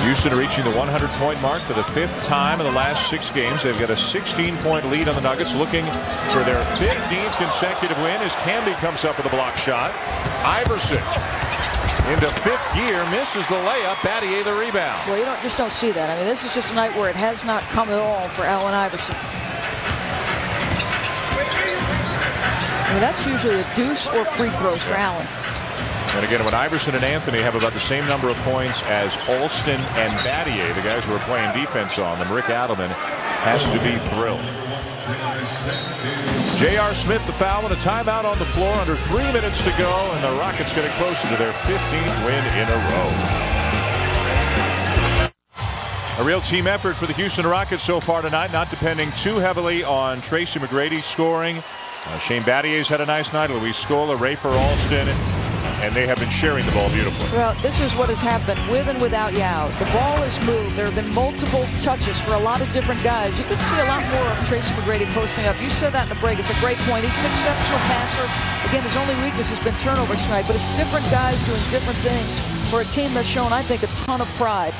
Houston reaching the 100-point mark for the 5th time in the last 6 games. They've got a 16-point lead on the Nuggets, looking for their 15th consecutive win as Camby comes up with a block shot. Iverson into fifth gear, misses the layup. Battier the rebound. Well, you just don't see that. I mean, this is just a night where it has not come at all for Allen Iverson. I mean, that's usually a deuce or free throws for Allen. And again, when Iverson and Anthony have about the same number of points as Alston and Battier, the guys who are playing defense on them, Rick Adelman has to be thrilled. J.R. Smith, the foul, and a timeout on the floor. Under 3 minutes to go, and the Rockets getting closer to their 15th win in a row. A real team effort for the Houston Rockets so far tonight, not depending too heavily on Tracy McGrady scoring. Shane Battier's had a nice night. Luis Scola, Rafer Alston, and they have been sharing the ball beautifully. Well, this is what has happened with and without Yao. The ball has moved. There have been multiple touches for a lot of different guys. You could see a lot more of Tracy McGrady posting up. You said that in the break. It's a great point. He's an exceptional passer. Again, his only weakness has been turnovers tonight, but it's different guys doing different things for a team that's shown, I think, a ton of pride.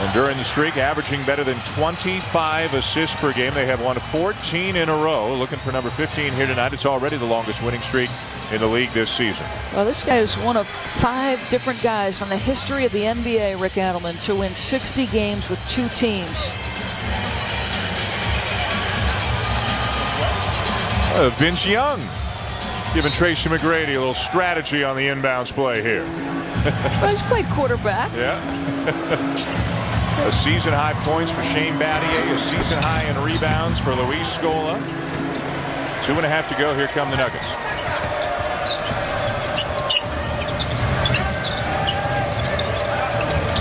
And during the streak, averaging better than 25 assists per game. They have won 14 in a row. Looking for number 15 here tonight. It's already the longest winning streak in the league this season. Well, this guy is one of 5 different guys in the history of the NBA, Rick Adelman, to win 60 games with 2 teams. Vince Young giving Tracy McGrady a little strategy on the inbounds play here. Well, he's played quarterback. Yeah. A season-high points for Shane Battier. A season-high in rebounds for Luis Scola. 2.5 to go. Here come the Nuggets.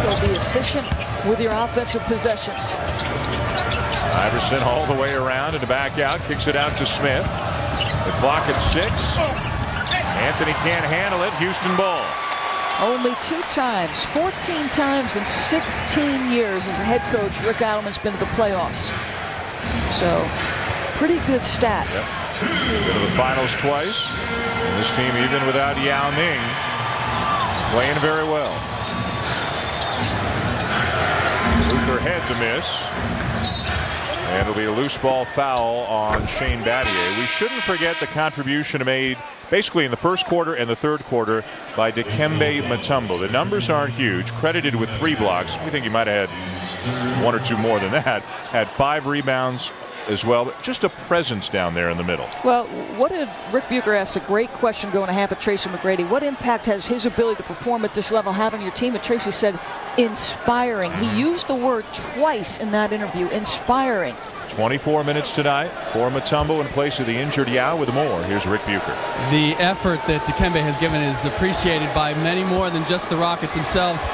You'll be efficient with your offensive possessions. Iverson all the way around and back out. Kicks it out to Smith. The clock at 6. Anthony can't handle it. Houston ball. Only 2 times, 14 times in 16 years as a head coach, Rick Adelman's been to the playoffs. So, pretty good stat. Yep. Been to the finals twice. And this team, even without Yao Ming, playing very well. Luther had to miss. And it'll be a loose ball foul on Shane Battier. We shouldn't forget the contribution made basically in the first quarter and the third quarter by Dikembe Mutombo. The numbers aren't huge. Credited with 3 blocks. We think he might have had 1 or 2 more than that. Had 5 rebounds as well, but just a presence down there in the middle. Well, what did Rick Bucher asked a great question going to have at Tracy McGrady. What impact has his ability to perform at this level have on your team? And Tracy said, inspiring. He used the word twice in that interview, inspiring. 24 minutes tonight for Mutombo in place of the injured Yao with more. Here's Rick Bucher. The effort that Dikembe has given is appreciated by many more than just the Rockets themselves.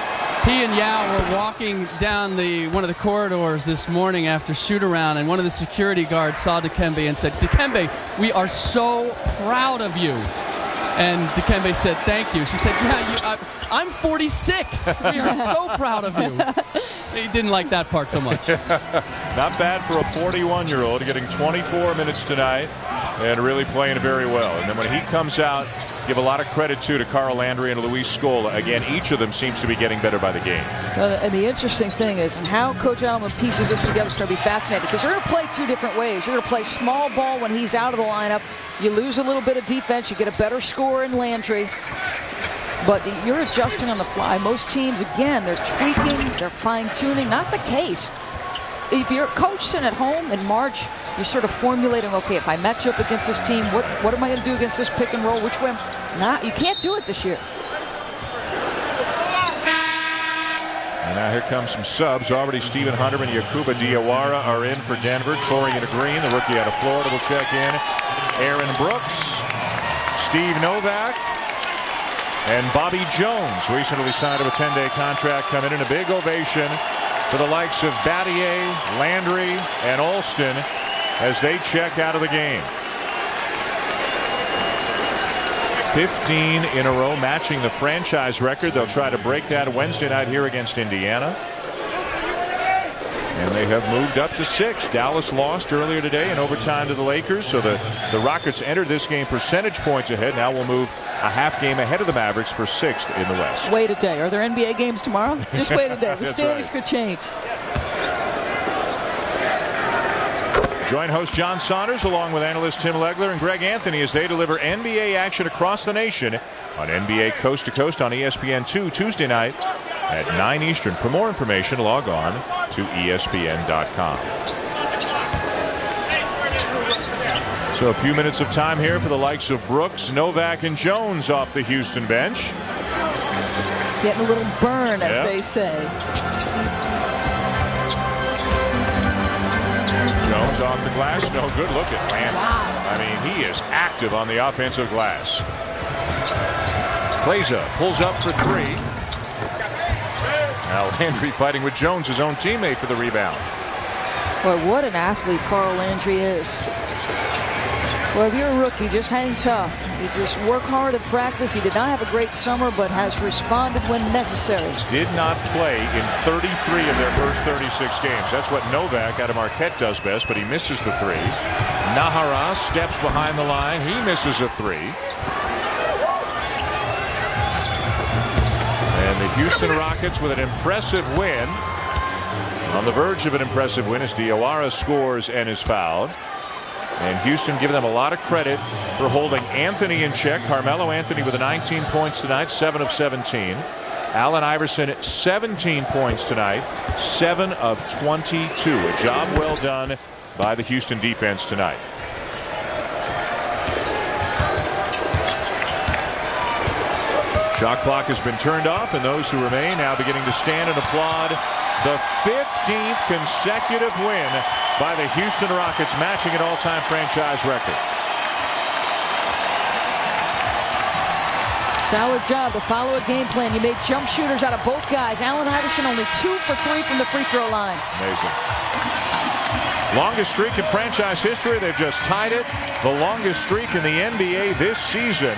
He and Yao were walking down one of the corridors this morning after shoot-around, and one of the security guards saw Dikembe and said, "Dikembe, we are so proud of you." And Dikembe said, "Thank you." She said, "Yeah, I'm 46. We are so proud of you." He didn't like that part so much. Not bad for a 41-year-old getting 24 minutes tonight and really playing very well. And then when he comes out, give a lot of credit to Carl Landry and Luis Scola. Again, each of them seems to be getting better by the game. And the interesting thing is, and how Coach Adelman pieces this together is going to be fascinating, because you're going to play 2 different ways. You're going to play small ball when he's out of the lineup. You lose a little bit of defense. You get a better score in Landry. But you're adjusting on the fly. Most teams, again, they're tweaking, they're fine-tuning. Not the case. If you're coaching at home in March, you're sort of formulating, okay, if I match up against this team, what am I going to do against this pick and roll? Which way? You can't do it this year. And now here comes some subs. Already Stephen Hunter and Yakuba Diawara are in for Denver. Torian Green, the rookie out of Florida, will check in. Aaron Brooks, Steve Novak, and Bobby Jones, recently signed to a 10-day contract, coming in a big ovation for the likes of Battier, Landry, and Alston as they check out of the game. 15 in a row, matching the franchise record. They'll try to break that Wednesday night here against Indiana. And they have moved up to 6. Dallas lost earlier today in overtime to the Lakers. So the Rockets entered this game percentage points ahead. Now we'll move a half game ahead of the Mavericks for 6th in the West. Wait a day. Are there NBA games tomorrow? Just wait a day. The standings could change. Join host John Saunders along with analyst Tim Legler and Greg Anthony as they deliver NBA action across the nation on NBA Coast to Coast on ESPN2 Tuesday night at 9 Eastern. For more information, log on to ESPN.com. So a few minutes of time here for the likes of Brooks, Novak, and Jones off the Houston bench. Getting a little burn, as they say. Jones off the glass, no good. Look at Landry. Wow. I mean, he is active on the offensive glass. Kleza pulls up for three. Now Landry fighting with Jones, his own teammate, for the rebound. Boy, what an athlete Carl Landry is. Well, if you're a rookie, just hang tough. You just work hard at practice. He did not have a great summer, but has responded when necessary. Did not play in 33 of their first 36 games. That's what Novak out of Marquette does best, but he misses the three. Nahara steps behind the line. He misses a three. And the Houston Rockets with an impressive win. On the verge of an impressive win as Diawara scores and is fouled. And Houston giving them a lot of credit for holding Anthony in check. Carmelo Anthony with 19 points tonight, 7 of 17. Allen Iverson 17 points tonight, 7 of 22. A job well done by the Houston defense tonight. Shot clock has been turned off, and those who remain now beginning to stand and applaud the 15th consecutive win by the Houston Rockets, matching an all-time franchise record. Solid job to follow a game plan. You made jump shooters out of both guys. Allen Iverson only 2 for 3 from the free throw line. Amazing. Longest streak in franchise history. They've just tied it. The longest streak in the NBA this season.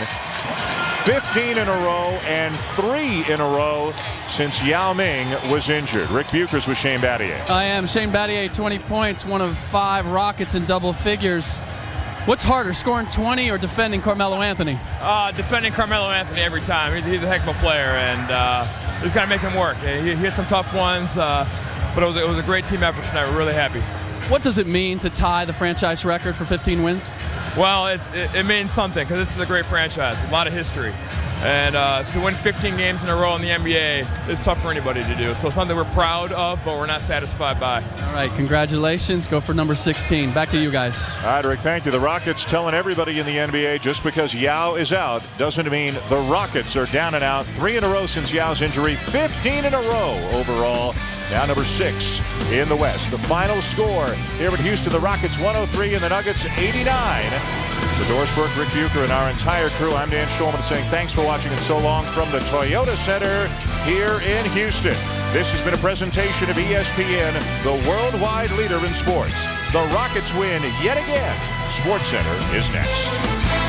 15 in a row and 3 in a row since Yao Ming was injured. Rick Buchers with Shane Battier. I am. Shane Battier, 20 points, one of 5 Rockets in double figures. What's harder, scoring 20 or defending Carmelo Anthony? Defending Carmelo Anthony every time. He's a heck of a player, and just got to make him work. He hit some tough ones, but it was a great team effort tonight. We're really happy. What does it mean to tie the franchise record for 15 wins? Well, it means something, because this is a great franchise, a lot of history. And to win 15 games in a row in the NBA is tough for anybody to do. So something we're proud of, but we're not satisfied by. All right, congratulations. Go for number 16. Back to you guys. All right, Rick, thank you. The Rockets telling everybody in the NBA just because Yao is out doesn't mean the Rockets are down and out. 3 in a row since Yao's injury, 15 in a row overall. Now number 6 in the West. The final score here in Houston, the Rockets 103 and the Nuggets 89. For Doris Burke, Rick Bucher, and our entire crew, I'm Dan Shulman saying thanks for watching and so long from the Toyota Center here in Houston. This has been a presentation of ESPN, the worldwide leader in sports. The Rockets win yet again. SportsCenter is next.